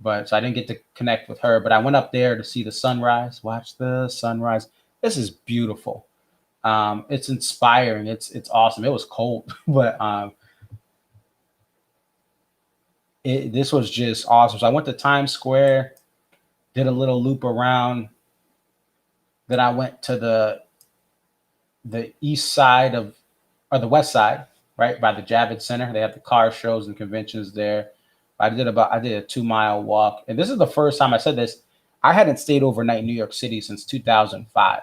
but so I didn't get to connect with her. But I went up there to see the sunrise, watch the sunrise. This is beautiful. It's inspiring. It's awesome. It was cold, but this was just awesome. So I went to Times Square, did a little loop around. Then I went to the east side or the west side, right by the Javits Center. They have the car shows and conventions there. I did a 2 mile walk, and this is the first time I said this. I hadn't stayed overnight in New York City since 2005.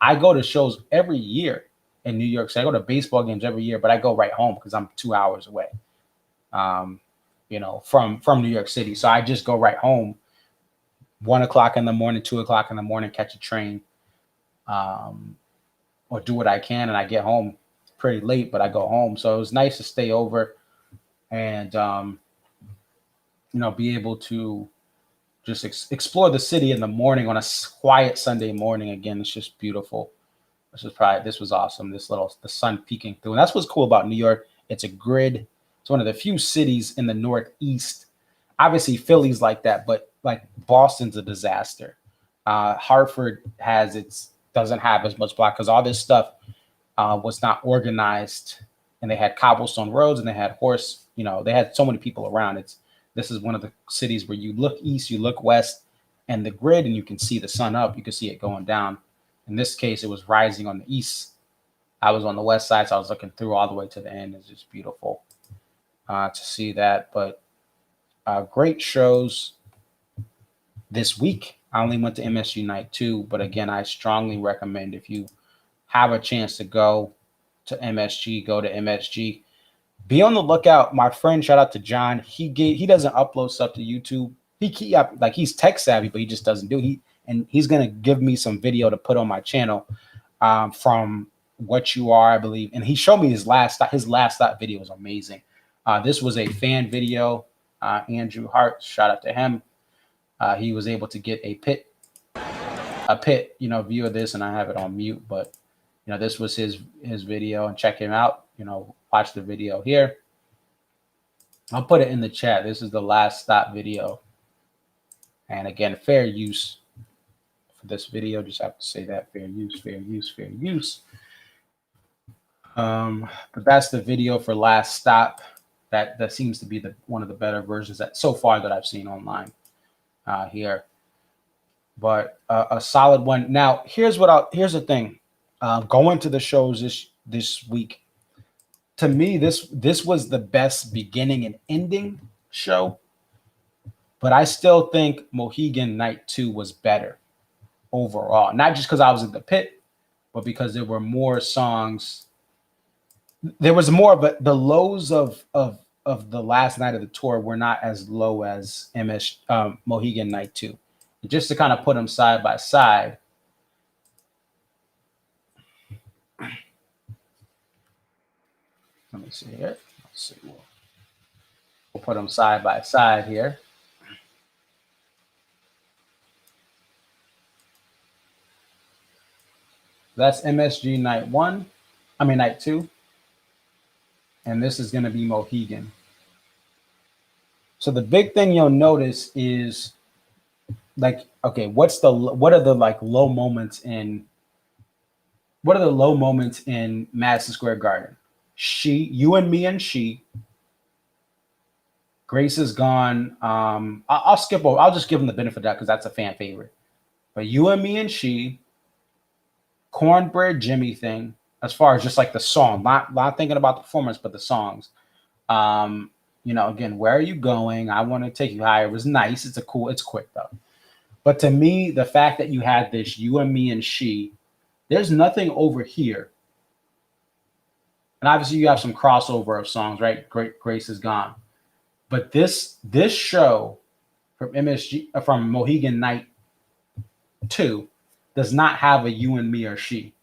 I go to shows every year in New York City. I go to baseball games every year, but I go right home because I'm 2 hours away, from New York City. So I just go right home, 1 o'clock in the morning, 2 o'clock in the morning, catch a train. Or do what I can, and I get home pretty late, but I go home. So it was nice to stay over and, be able to just explore the city in the morning on a quiet Sunday morning. Again, it's just beautiful. This was awesome. The sun peeking through. And that's what's cool about New York. It's a grid. It's one of the few cities in the Northeast. Obviously, Philly's like that, but like Boston's a disaster. Hartford doesn't have as much block because all this stuff was not organized, and they had cobblestone roads and they had they had so many people around. This is one of the cities where you look east, you look west, and the grid, and you can see the sun up, you can see it going down. In this case, it was rising on the east. I was on the west side, so I was looking through all the way to the end. It's just beautiful. to see that. But great shows this week. I only went to MSG Night 2, but again, I strongly recommend if you have a chance to go to MSG, go to MSG. Be on the lookout. My friend, shout out to John. He doesn't upload stuff to YouTube. He's tech savvy, but he just doesn't do it. He's gonna give me some video to put on my channel from What You Are, I believe. And he showed me his last stop video was amazing. This was a fan video. Andrew Hart, shout out to him. He was able to get a pit, view of this, and I have it on mute, but this was his video, and check him out. Watch the video here. I'll put it in the chat. This is the last stop video. And again, fair use for this video. Just have to say that fair use, fair use, fair use. But that's the video for last stop. That seems to be one of the better versions that so far that I've seen online here. But a solid one. Now, here's the thing. Going to the shows this week. To me, this was the best beginning and ending show, but I still think Mohegan Night 2 was better overall. Not just because I was in the pit, but because there were more songs. There was more, but the lows of the last night of the tour were not as low as Mohegan Night 2. Just to kind of put them side by side. Let me see here. Let's see. We'll put them side by side here. That's MSG Night 2. And this is going to be Mohegan. So the big thing you'll notice is what are the low moments in Madison Square Garden? You and Me and She. Grace is Gone. I'll skip over. I'll just give them the benefit of that because that's a fan favorite. But You and Me and She, Cornbread Jimmy Thing, as far as just like the song, not thinking about the performance, but the songs. Again, Where Are You Going? I Want to Take You Higher was nice. It's quick though. But to me, the fact that you had this You and Me and She, there's nothing over here. And obviously you have some crossover of songs, right? Grace is Gone. But this show from Mohegan Night 2 does not have a You and Me or She,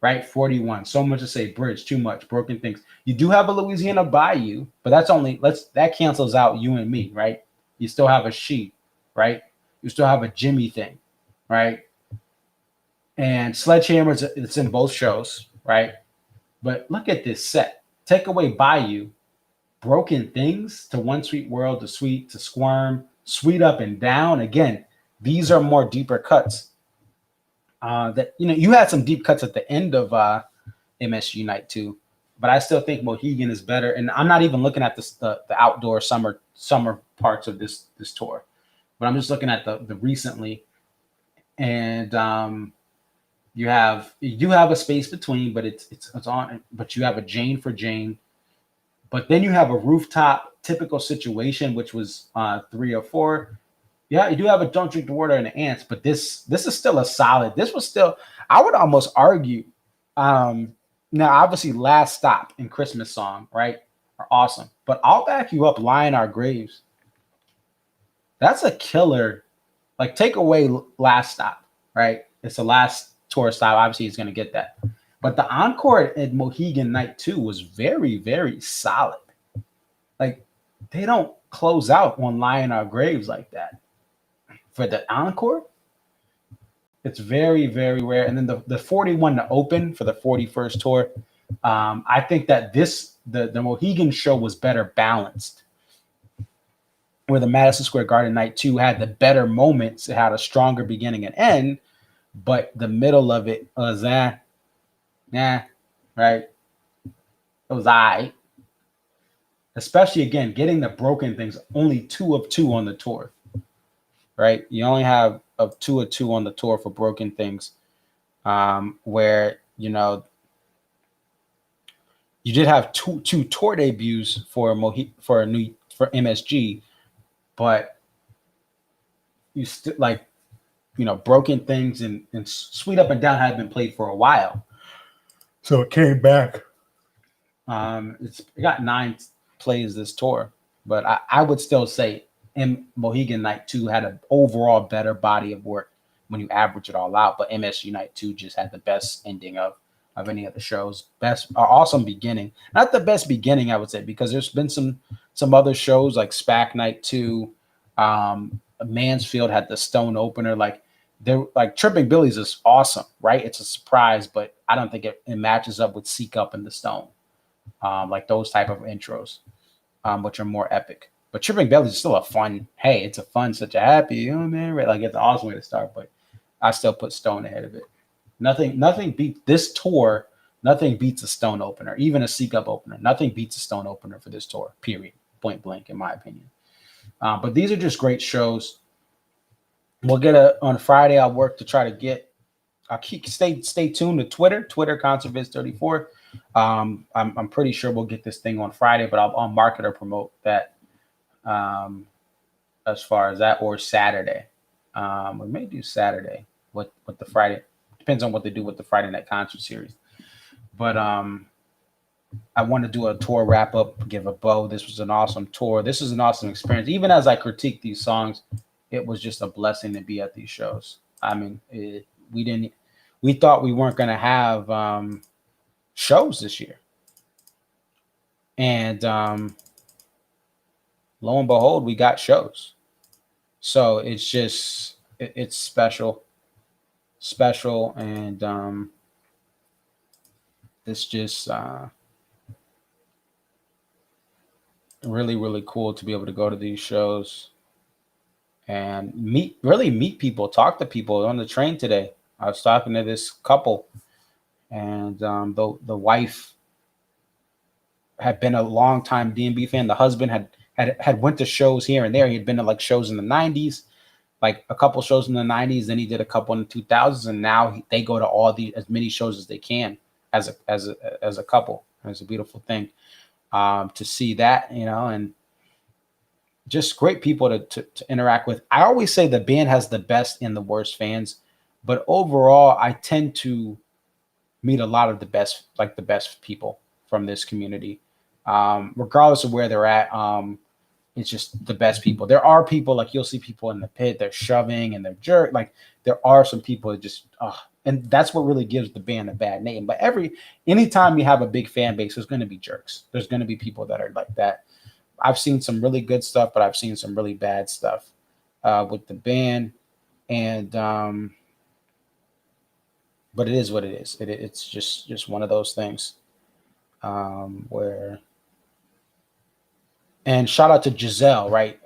right? 41. So much to say, Bridge, too much, Broken Things. You do have a Louisiana Bayou, but that cancels out You and Me, right? You still have a She, right? You still have a Jimmy Thing, right? And Sledgehammer, it's in both shows, right? But look at this set. Take away Bayou, Broken Things, To One Sweet World, To Sweet, To Squirm, Sweet Up and Down. Again, these are more deeper cuts. You had some deep cuts at the end of MSG Night 2, but I still think Mohegan is better. And I'm not even looking at the outdoor summer parts of this tour, but I'm just looking at the recently. And you have a space between, but it's on. But you have a Jane for Jane, but then you have a Rooftop, Typical Situation, which was 3 or 4. Yeah, you do have a Don't Drink the Water and the Ants, but this is still a solid. This was still, I would almost argue. Now, obviously, Last Stop and Christmas Song, right, are awesome. But I'll back you up. Lie in Our Graves. That's a killer. Like, take away Last Stop, right? It's the last tour stop. Obviously, he's going to get that. But the encore at Mohegan Night 2 was very, very solid. Like, they don't close out on Lie in Our Graves like that. For the encore, it's very, very rare. And then the 41 to open for the 41st tour, I think that the Mohegan show was better balanced. Where the Madison Square Garden Night 2 had the better moments. It had a stronger beginning and end. But the middle of it was right? It was I. Especially, again, getting the Broken Things, only 2 of 2 on the tour. Right? You only have 2 of 2 on the tour for Broken Things. Where, you you did have two tour debuts for MSG, but you still like, Broken Things and Sweet Up and Down had been played for a while, so it came back. It got 9 plays this tour, but I would still say Mohegan Night 2 had an overall better body of work when you average it all out. But MSG Night 2 just had the best ending of any of the shows. Awesome beginning. Not the best beginning, I would say, because there's been some other shows like SPAC Night 2. Mansfield had the Stone opener. Like Tripping Billy's is awesome, right? It's a surprise, but I don't think it matches up with Seek Up and the Stone. Like those type of intros, which are more epic. But Tripping Billy's is still a fun. Hey, it's a fun, such a happy, man, right? Like it's an awesome way to start. But I still put Stone ahead of it. Nothing beats this tour. Nothing beats a Stone opener, even a Seek Up opener. Nothing beats a Stone opener for this tour. Period. Point blank, in my opinion. But these are just great shows. We'll get on Friday. I'll work to try to get. Stay tuned to Twitter ConcertViz34. I'm pretty sure we'll get this thing on Friday, but I'll market or promote that as far as that, or Saturday. We may do Saturday with the Friday. Depends on what they do with the Friday Night Concert Series. But I want to do a tour wrap up, give a bow. This was an awesome tour. This is an awesome experience. Even as I critique these songs, it was just a blessing to be at these shows. I mean, we thought we weren't going to have shows this year. And lo and behold, we got shows. So it's just, it's special. And it's just really, really cool to be able to go to these shows and meet people, talk to people. On the train today, I was talking to this couple, and the wife had been a long time DMB fan. The husband had went to shows here and there. He had been to like shows in the 90s, like a couple shows in the 90s. Then he did a couple in the 2000s, and now they go to as many shows as they can as a couple. And it's a beautiful thing to see that, and just great people to interact with. I always say the band has the best and the worst fans, but overall, I tend to meet a lot of the best people from this community, regardless of where they're at. It's just the best people. There are people, like you'll see people in the pit, they're shoving and they're jerk. Like there are some people that just, and that's what really gives the band a bad name. But anytime you have a big fan base, there's going to be jerks. There's going to be people that are like that. I've seen some really good stuff, but I've seen some really bad stuff with the band. And, but it is what it is. It's just one of those things where, and shout out to Giselle, right?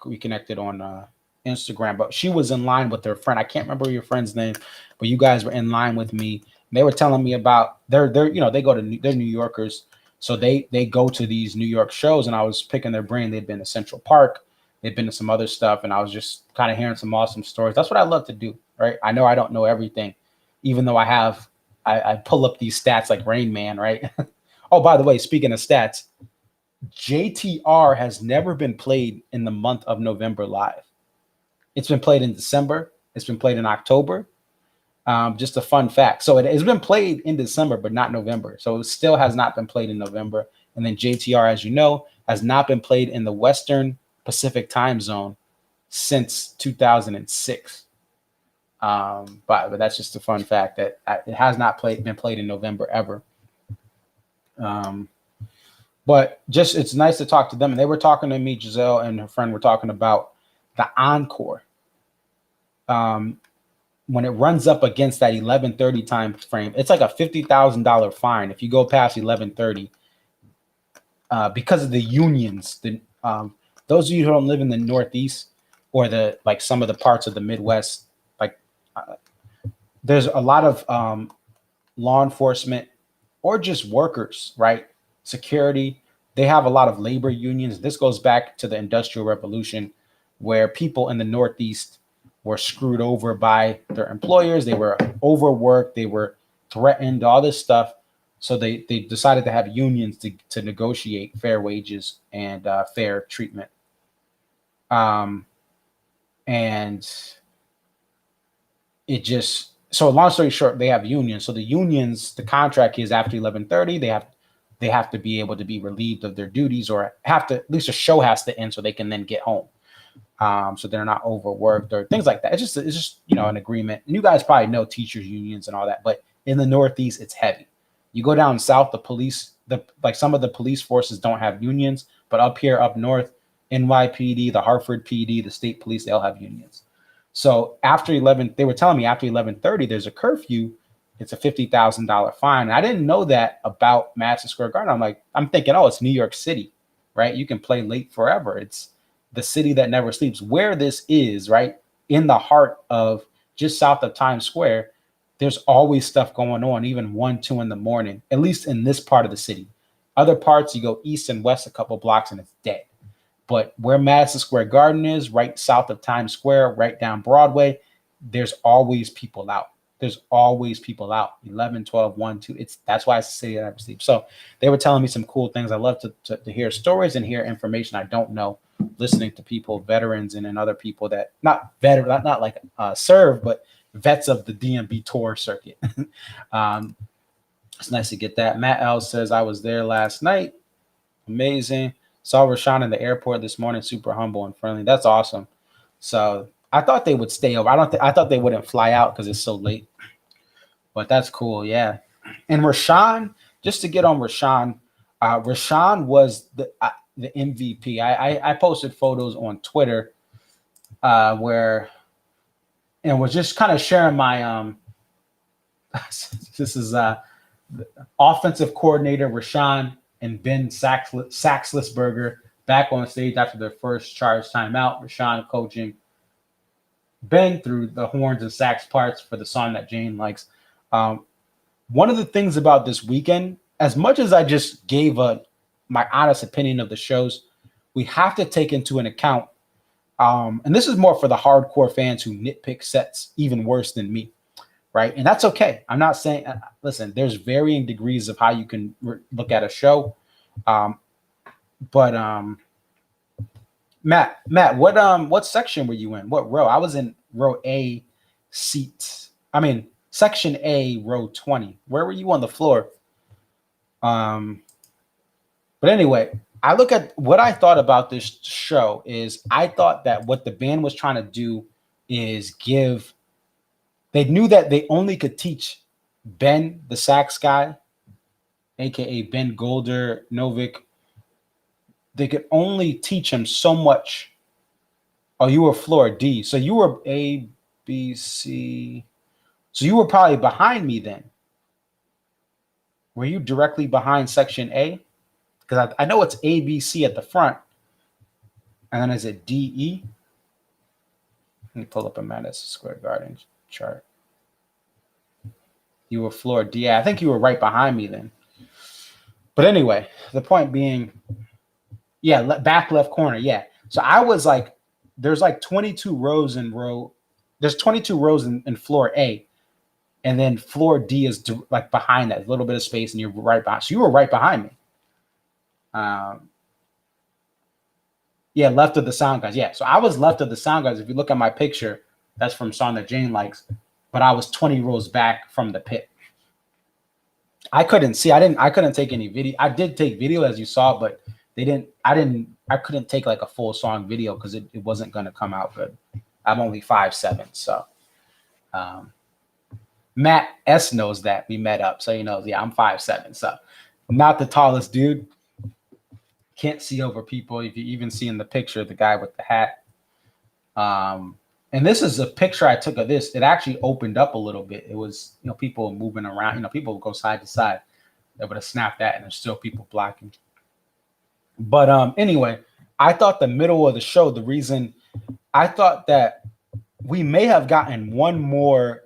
We connected on Instagram, but she was in line with her friend. I can't remember your friend's name, but you guys were in line with me. They were telling me about they're they go to, they're New Yorkers. So they go to these New York shows, and I was picking their brain. They'd been to Central Park. They'd been to some other stuff, and I was just kind of hearing some awesome stories. That's what I love to do, right? I know I don't know everything, even though I pull up these stats like Rain Man, right? Oh, by the way, speaking of stats, JTR has never been played in the month of November live. It's been played in December. It's been played in October. Just a fun fact. So it has been played in December, but not November. So it still has not been played in November. And then JTR, as you know, has not been played in the Western Pacific time zone since 2006. But that's just a fun fact that it has not been played in November ever. But just, it's nice to talk to them. And they were talking to me, Giselle and her friend were talking about the encore. When it runs up against that 11:30 time frame, it's like a $50,000 fine if you go past 11:30 because of the unions. Those of you who don't live in the Northeast or some of the parts of the Midwest, there's a lot of law enforcement or just workers, right? Security. They have a lot of labor unions. This goes back to the Industrial Revolution, where people in the Northeast were screwed over by their employers. They were overworked. They were threatened, all this stuff. So they decided to have unions to negotiate fair wages and fair treatment. And it just, so long story short, they have unions. So the unions, the contract is after 11:30, they have to be able to be relieved of their duties, or have to, at least a show has to end so they can then get home. So they're not overworked or things like that. It's just an agreement. And you guys probably know teachers unions and all that, but in the Northeast, it's heavy. You go down south, the police, some of the police forces don't have unions, but up here, up north, NYPD, the Hartford PD, the state police, they all have unions. So after 11, they were telling me after 11:30, there's a curfew. It's a $50,000 fine. And I didn't know that about Madison Square Garden. I'm thinking, oh, it's New York City, right? You can play late forever. It's the city that never sleeps. Where this is, right, in the heart of just south of Times Square, there's always stuff going on, even 1, 2 in the morning, at least in this part of the city. Other parts, you go east and west a couple blocks and it's dead. But where Madison Square Garden is, right south of Times Square, right down Broadway, there's always people out. There's always people out. 11, 12, 1, 2. That's why it's the city that never sleeps. So they were telling me some cool things. I love to hear stories and hear information I don't know, listening to people, veterans, and then other people that not serve, but vets of the DMV tour circuit. It's nice to get that. Matt L says, I was there last night. Amazing. Saw Rashawn in the airport this morning. Super humble and friendly. That's awesome. So I thought they would stay over. I thought they wouldn't fly out because it's so late. But that's cool. Yeah. And Rashawn, just to get on Rashawn, Rashawn was the MVP. I posted photos on Twitter where, and was just kind of sharing my this is offensive coordinator Rashawn and Ben Saxlisberger back on stage after their first charge timeout. Rashawn coaching Ben through the horns and sax parts for the song that Jane likes. One of the things about this weekend, as much as I just gave my honest opinion of the shows, we have to take into an account, and this is more for the hardcore fans who nitpick sets even worse than me, right? And that's okay. I'm not saying, listen, there's varying degrees of how you can look at a show. But Matt, what section were you in? What row? I was in row A, section A, row 20. Where were you on the floor? But anyway, I look at what I thought about this show is I thought that what the band was trying to do is they knew that they only could teach Ben, the sax guy, aka Ben Golder Novik. They could only teach him so much. Oh, you were floor D. So you were A, B, C. So you were probably behind me then. Were you directly behind section A? Because I know it's A, B, C at the front. And then is it D, E? Let me pull up a Madison Square Garden chart. You were floor D. I think you were right behind me then. But anyway, the point being, yeah, back left corner. Yeah. So I was like, there's like 22 rows there's 22 rows in floor A. And then floor D is like behind that, a little bit of space, and you're right behind. So you were right behind me. Yeah, left of the sound guys. Yeah. So I was left of the sound guys. If you look at my picture, that's from song that Jane likes. But I was 20 rows back from the pit. I couldn't see. I couldn't take any video. I did take video as you saw, but I couldn't take like a full song video because it wasn't going to come out good. I'm only 5'7", so Matt S knows that we met up, so he knows. Yeah, I'm 5'7", so I'm not the tallest dude. Can't see over people. If you even see in the picture, the guy with the hat. And this is a picture I took of this. It actually opened up a little bit. It was, people moving around. People go side to side. They would have snapped that, and there's still people blocking. But anyway, I thought the middle of the show, the reason I thought that we may have gotten one more.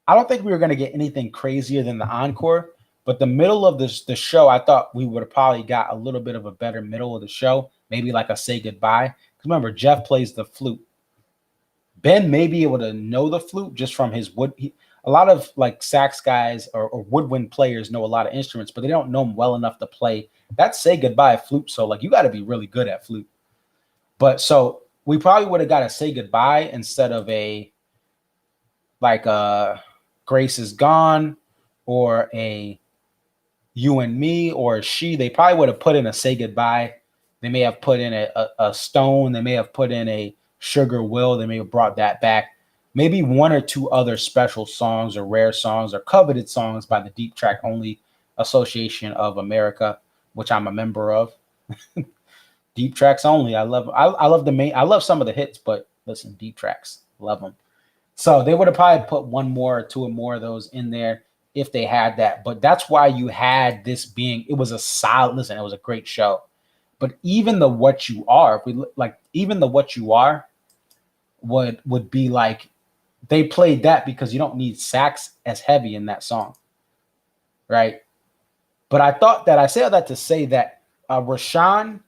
I don't think we were going to get anything crazier than the encore, but the middle of the show, I thought we would have probably got a little bit of a better middle of the show, maybe like a say goodbye. Because remember, Jeff plays the flute. Ben may be able to know the flute just from his wood. a lot of like sax guys or woodwind players know a lot of instruments, but they don't know them well enough to play that Say Goodbye flute. So like you got to be really good at flute. But so we probably would have got a Say Goodbye instead of a like Grace Is Gone or a You and Me or a She. They probably would have put in a Say Goodbye. They may have put in a Stone. They may have put in a Sugar Will. They may have brought that back. Maybe one or two other special songs or rare songs or coveted songs by the Deep Track Only Association of America, which I'm a member of. Deep Tracks Only. I love the main. I love some of the hits, but listen, Deep Tracks, love them. So they would have probably put one more or two or more of those in there if they had that. But that's why you had this being. It was a solid. Listen, it was a great show. But even the What You Are, if we like, even the What You Are would be like they played that because you don't need sax as heavy in that song, right? But I thought that I say all that to say that Rashawn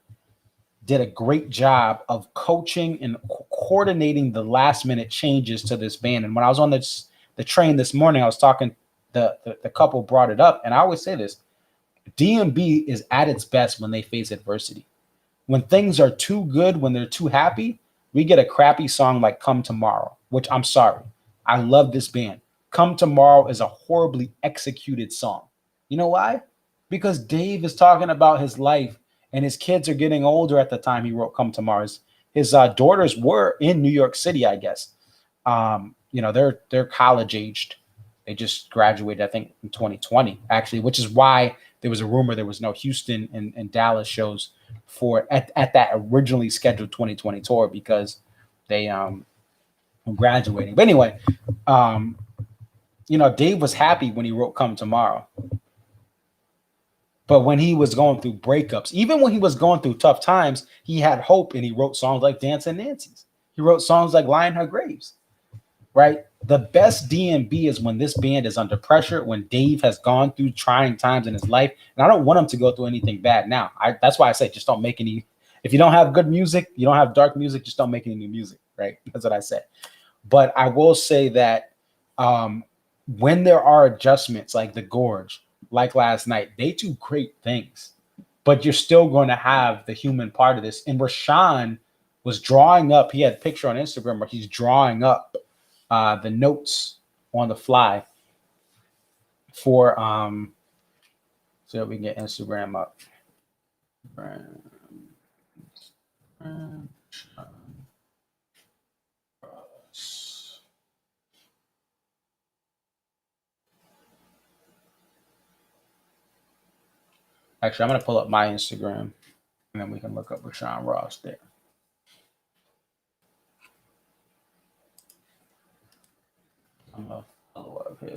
did a great job of coaching and coordinating the last minute changes to this band. And when I was on the train this morning, I was talking, the couple brought it up. And I always say this, DMB is at its best when they face adversity. When things are too good, when they're too happy, we get a crappy song like Come Tomorrow, which I'm sorry. I love this band. Come Tomorrow is a horribly executed song. You know why? Because Dave is talking about his life and his kids are getting older at the time he wrote Come Tomorrow. His daughters were in New York City, I guess. They're college aged. They just graduated, I think, in 2020, actually, which is why there was a rumor there was no Houston and Dallas shows for at that originally scheduled 2020 tour because they were graduating. But anyway, Dave was happy when he wrote Come Tomorrow. But when he was going through breakups, even when he was going through tough times, he had hope and he wrote songs like Dancing Nancy's. He wrote songs like Lie in Her Graves, right? The best DMB is when this band is under pressure, when Dave has gone through trying times in his life. And I don't want him to go through anything bad now. That's why I say just don't make any. If you don't have good music, you don't have dark music, just don't make any new music, right? That's what I said. But I will say that when there are adjustments like The Gorge, like last night, they do great things, but you're still going to have the human part of this. And Rashawn was drawing up. He had a picture on Instagram where he's drawing up the notes on the fly for so that we can get Instagram up. Actually, I'm going to pull up my Instagram, and then we can look up Rashawn Ross there.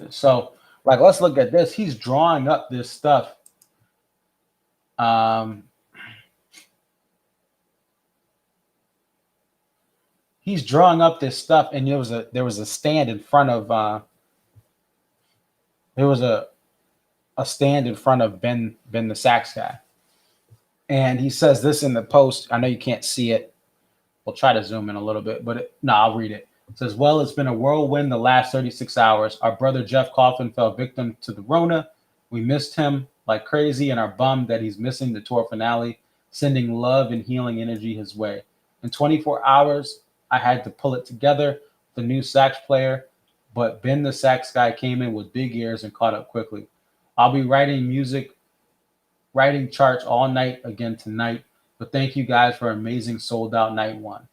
So, like, let's look at this. He's drawing up this stuff. He's drawing up this stuff, and there was a stand in front of. There was a stand in front of Ben the sax guy. And he says this in the post. I know you can't see it. We'll try to zoom in a little bit, but I'll read it. It says, well, it's been a whirlwind the last 36 hours. Our brother Jeff Coffin fell victim to the Rona. We missed him like crazy and are bummed that he's missing the tour finale, sending love and healing energy his way. In 24 hours, I had to pull it together, the new sax player, but Ben the sax guy came in with big ears and caught up quickly. I'll be writing charts all night again tonight. But thank you guys for amazing sold out night one.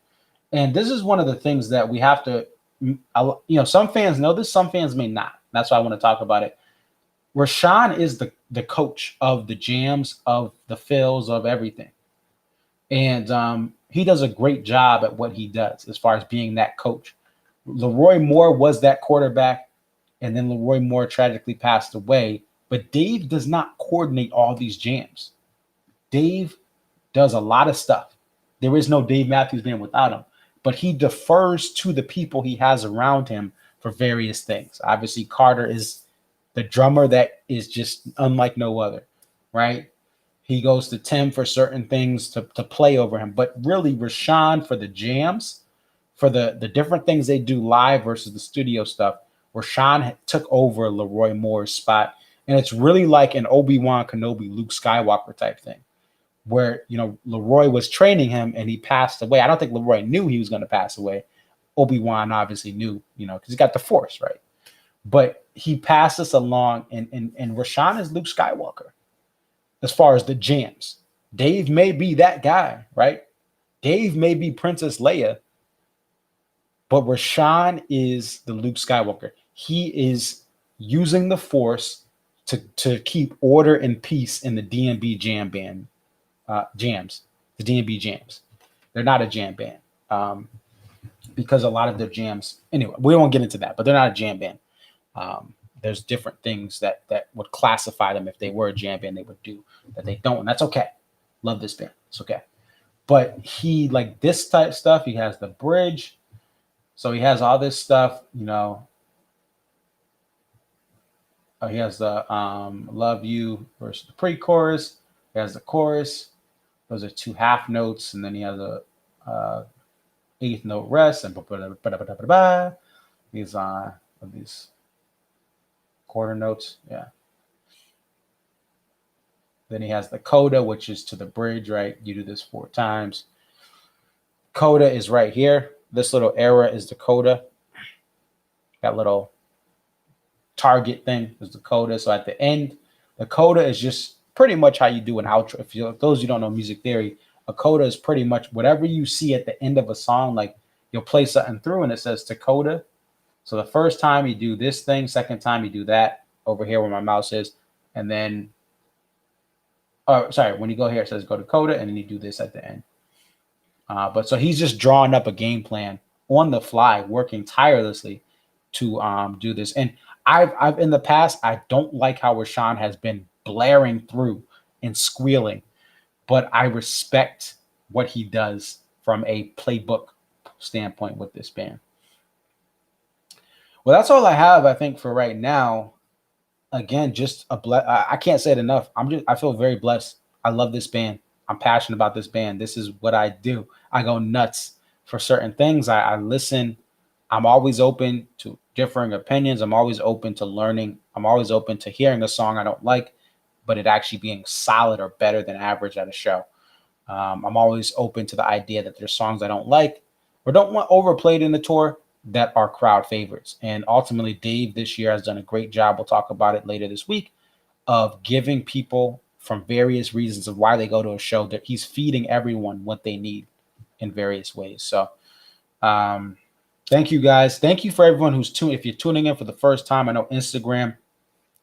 And this is one of the things that we have to, some fans know this, some fans may not. That's why I want to talk about it. Rashawn is the coach of the jams, of the fills, of everything. And he does a great job at what he does as far as being that coach. Leroy Moore was that quarterback, and then Leroy Moore tragically passed away. But Dave does not coordinate all these jams. Dave does a lot of stuff. There is no Dave Matthews Band without him. But he defers to the people he has around him for various things. Obviously, Carter is the drummer that is just unlike no other, right? He goes to Tim for certain things to play over him. But really, Rashawn for the jams, for the different things they do live versus the studio stuff, Rashawn took over Leroy Moore's spot. And it's really like an Obi-Wan Kenobi, Luke Skywalker type thing, where, you know, Leroy was training him and he passed away. I don't think Leroy knew he was going to pass away. Obi-Wan obviously knew, you know, because he got the Force, right? But he passed us along, and Rashawn is Luke Skywalker as far as the jams. Dave may be that guy, right? Dave may be Princess Leia, but Rashawn is the Luke Skywalker. He is using the Force to keep order and peace in the D&B jam band jams, the D&B jams. They're not a jam band because a lot of their jams, anyway, we won't get into that, but they're not a jam band. There's different things that would classify them. If they were a jam band, they would do that. They don't, and that's okay. Love this band. It's okay. But he, like this type stuff, he has the bridge. So he has all this stuff, you know. He has the love you versus the pre-chorus. He has the chorus. Those are two half notes, and then he has a eighth note rest, and these these quarter notes. Yeah. Then he has the coda, which is to the bridge, right? You do this 4 times. Coda is right here. This little arrow is the coda. That little target thing is the coda. So at the end, the coda is just pretty much how you do an outro. If those you don't know music theory, a coda is pretty much whatever you see at the end of a song. Like you'll play something through and it says to coda. So the first time you do this thing, second time you do that over here where my mouse is, and then when you go here, it says go to coda, and then you do this at the end. But so he's just drawing up a game plan on the fly, working tirelessly to do this. And I've in the past, I don't like how Rashawn has been blaring through and squealing, but I respect what he does from a playbook standpoint with this band. Well, that's all I have, I think, for right now. Again, just I can't say it enough. I feel very blessed. I love this band. I'm passionate about this band. This is what I do. I go nuts for certain things. I listen. I'm always open to differing opinions. I'm always open to learning. I'm always open to hearing a song I don't like, but it actually being solid or better than average at a show. I'm always open to the idea that there's songs I don't like or don't want overplayed in the tour that are crowd favorites. And ultimately, Dave this year has done a great job. We'll talk about it later this week, of giving people from various reasons of why they go to a show that he's feeding everyone what they need in various ways. So thank you guys. Thank you for everyone who's tuning. If you're tuning in for the first time, I know Instagram,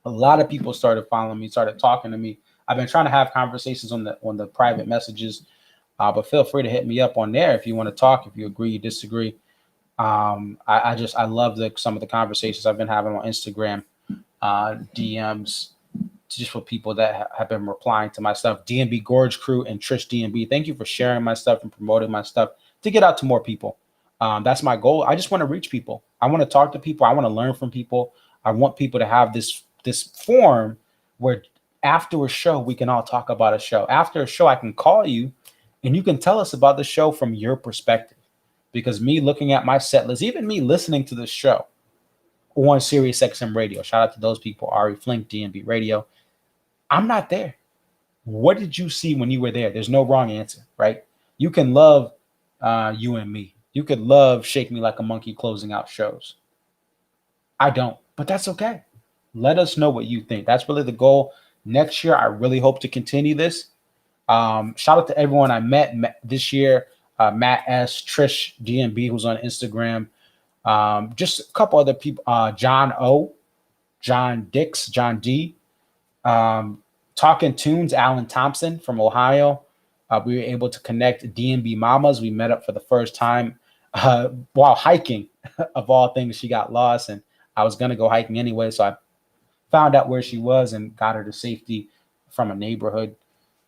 a lot of people started following me, started talking to me. I've been trying to have conversations on the private messages, but feel free to hit me up on there if you want to talk, if you agree, you disagree. I love some of the conversations I've been having on Instagram, DMs, just for people that have been replying to my stuff. D&B Gorge Crew and Trish D&B, thank you for sharing my stuff and promoting my stuff to get out to more people. That's my goal. I just want to reach people. I want to talk to people. I want to learn from people. I want people to have this forum where after a show, we can all talk about a show. After a show, I can call you and you can tell us about the show from your perspective. Because me looking at my set list, even me listening to this show on Sirius XM Radio, shout out to those people, Ari Flink, D&B Radio, I'm not there. What did you see when you were there? There's no wrong answer, right? You can love You and Me. You could love Shake Me Like a Monkey closing out shows. I don't, but that's okay. Let us know what you think. That's really the goal. Next year, I really hope to continue this. Shout out to everyone I met this year. Matt S, Trish D&B, who's on Instagram. Just a couple other people. John O, John Dix, John D. Talking Tunes, Alan Thompson from Ohio. We were able to connect D&B Mamas. We met up for the first time while hiking. Of all things, she got lost, and I was going to go hiking anyway, so I found out where she was and got her to safety from a neighborhood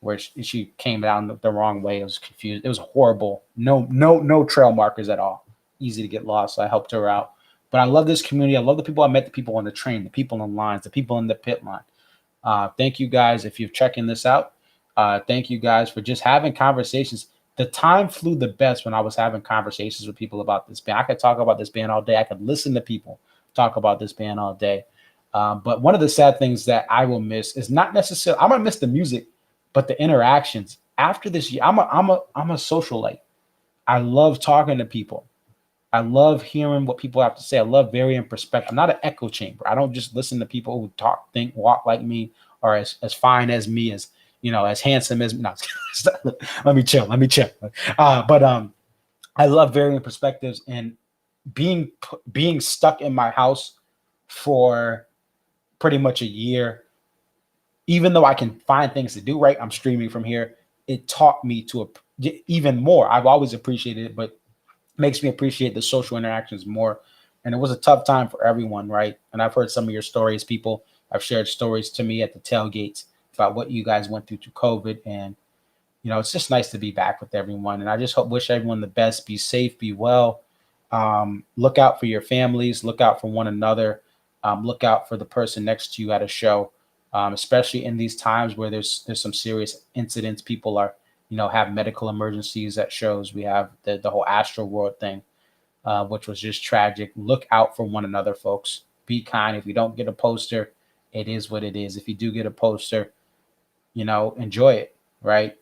where she came down the wrong way. It was confused. It was horrible. No trail markers at all. Easy to get lost. So I helped her out. But I love this community. I love the people I met, the people on the train, the people in lines, the people in the pit line. Thank you guys if you're checking this out. Thank you guys for just having conversations. The time flew the best when I was having conversations with people about this band. I could talk about this band all day. I could listen to people talk about this band all day. But one of the sad things that I will miss is not necessarily, I'm gonna miss the music, but the interactions after this year. I'm a socialite. I love talking to people. I love hearing what people have to say. I love varying perspective. I'm not an echo chamber. I don't just listen to people who talk, think, walk like me, or as fine as me, as as handsome as me. No, let me chill. But I love varying perspectives, and being stuck in my house for pretty much a year, even though I can find things to do, right? I'm streaming from here. It taught me to even more. I've always appreciated it, but makes me appreciate the social interactions more. And it was a tough time for everyone, right? And I've heard some of your stories. People have shared stories to me at the tailgates about what you guys went through COVID. And, it's just nice to be back with everyone. And I just wish everyone the best. Be safe, be well. Look out for your families. Look out for one another. Look out for the person next to you at a show, especially in these times where there's some serious incidents. People are have medical emergencies at shows. We have the whole Astro World thing, which was just tragic. Look out for one another, folks. Be kind. If you don't get a poster, it is what it is. If you do get a poster, enjoy it, right?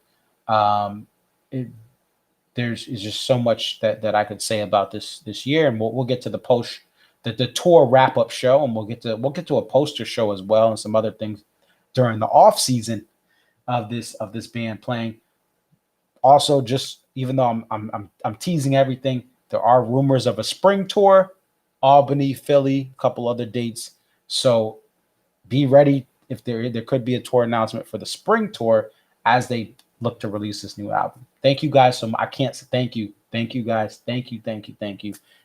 There's just so much that I could say about this year, and we'll get to the tour wrap up show, and we'll get to a poster show as well, and some other things during the off season of this band playing. Also, just even though I'm teasing everything, there are rumors of a spring tour, Albany, Philly, a couple other dates. So be ready if there could be a tour announcement for the spring tour as they look to release this new album. Thank you guys so much. I can't say thank you. Thank you guys. Thank you.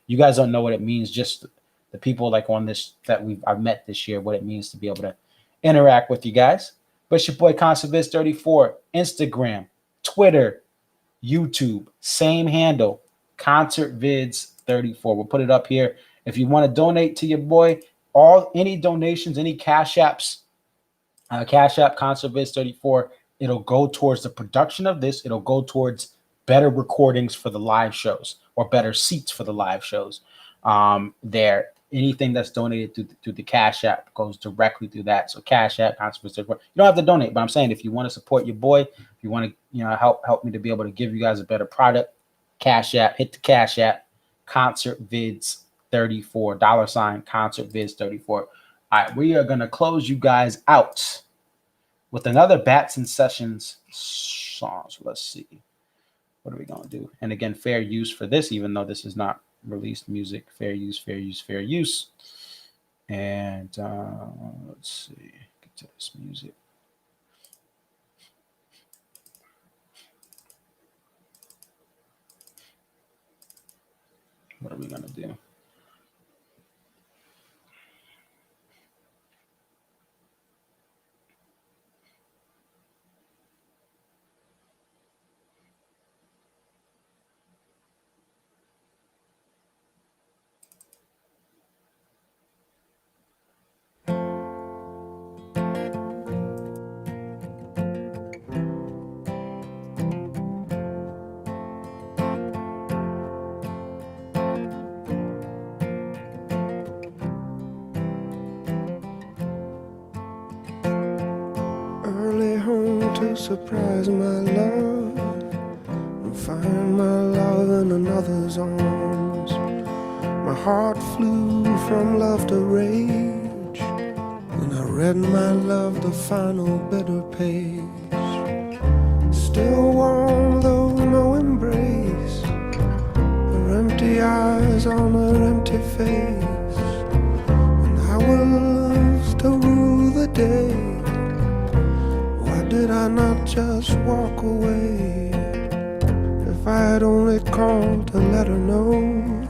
You guys don't know what it means. Just the people like on this that I've met this year, what it means to be able to interact with you guys. But it's your boy ConcertVids34, Instagram, Twitter, YouTube, same handle, ConcertVids34. We'll put it up here. If you want to donate to your boy, any donations, any Cash Apps, Cash App ConcertVids34, it'll go towards the production of this. It'll go towards better recordings for the live shows or better seats for the live shows. Anything that's donated through the Cash App goes directly through that. So Cash App, ConcertVids34. You don't have to donate, but I'm saying if you want to support your boy, if you want to help me to be able to give you guys a better product, Cash App, hit the Cash App, ConcertVids34, $ ConcertVids34. All right, we are going to close you guys out with another Bats and Sessions song. So let's see. What are we going to do? And again, fair use for this, even though this is not released music. Fair use. And let's see. Get to this music. What are we going to do? Surprise my love and find my love in another's arms. My heart flew from love to rage when I read my love the final bitter page. Still warm though no embrace, her empty eyes on her empty face, and I will to rule the day. Did I not just walk away? If I had only called to let her know,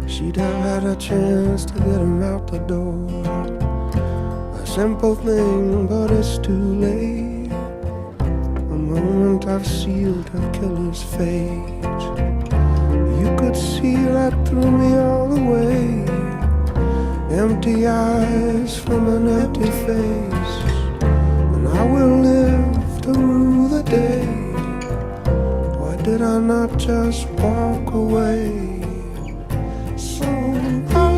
she'd have had a chance to get him out the door. A simple thing, but it's too late. A moment I've sealed her killer's fate. You could see right through me all the way. Empty eyes from an empty face. I will live to rue the day. Why did I not just walk away? So I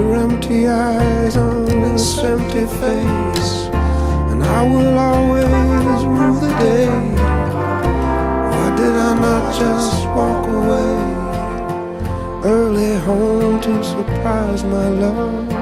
your empty eyes on this empty face, and I will always rule the day. Why did I not just walk away early home to surprise my love?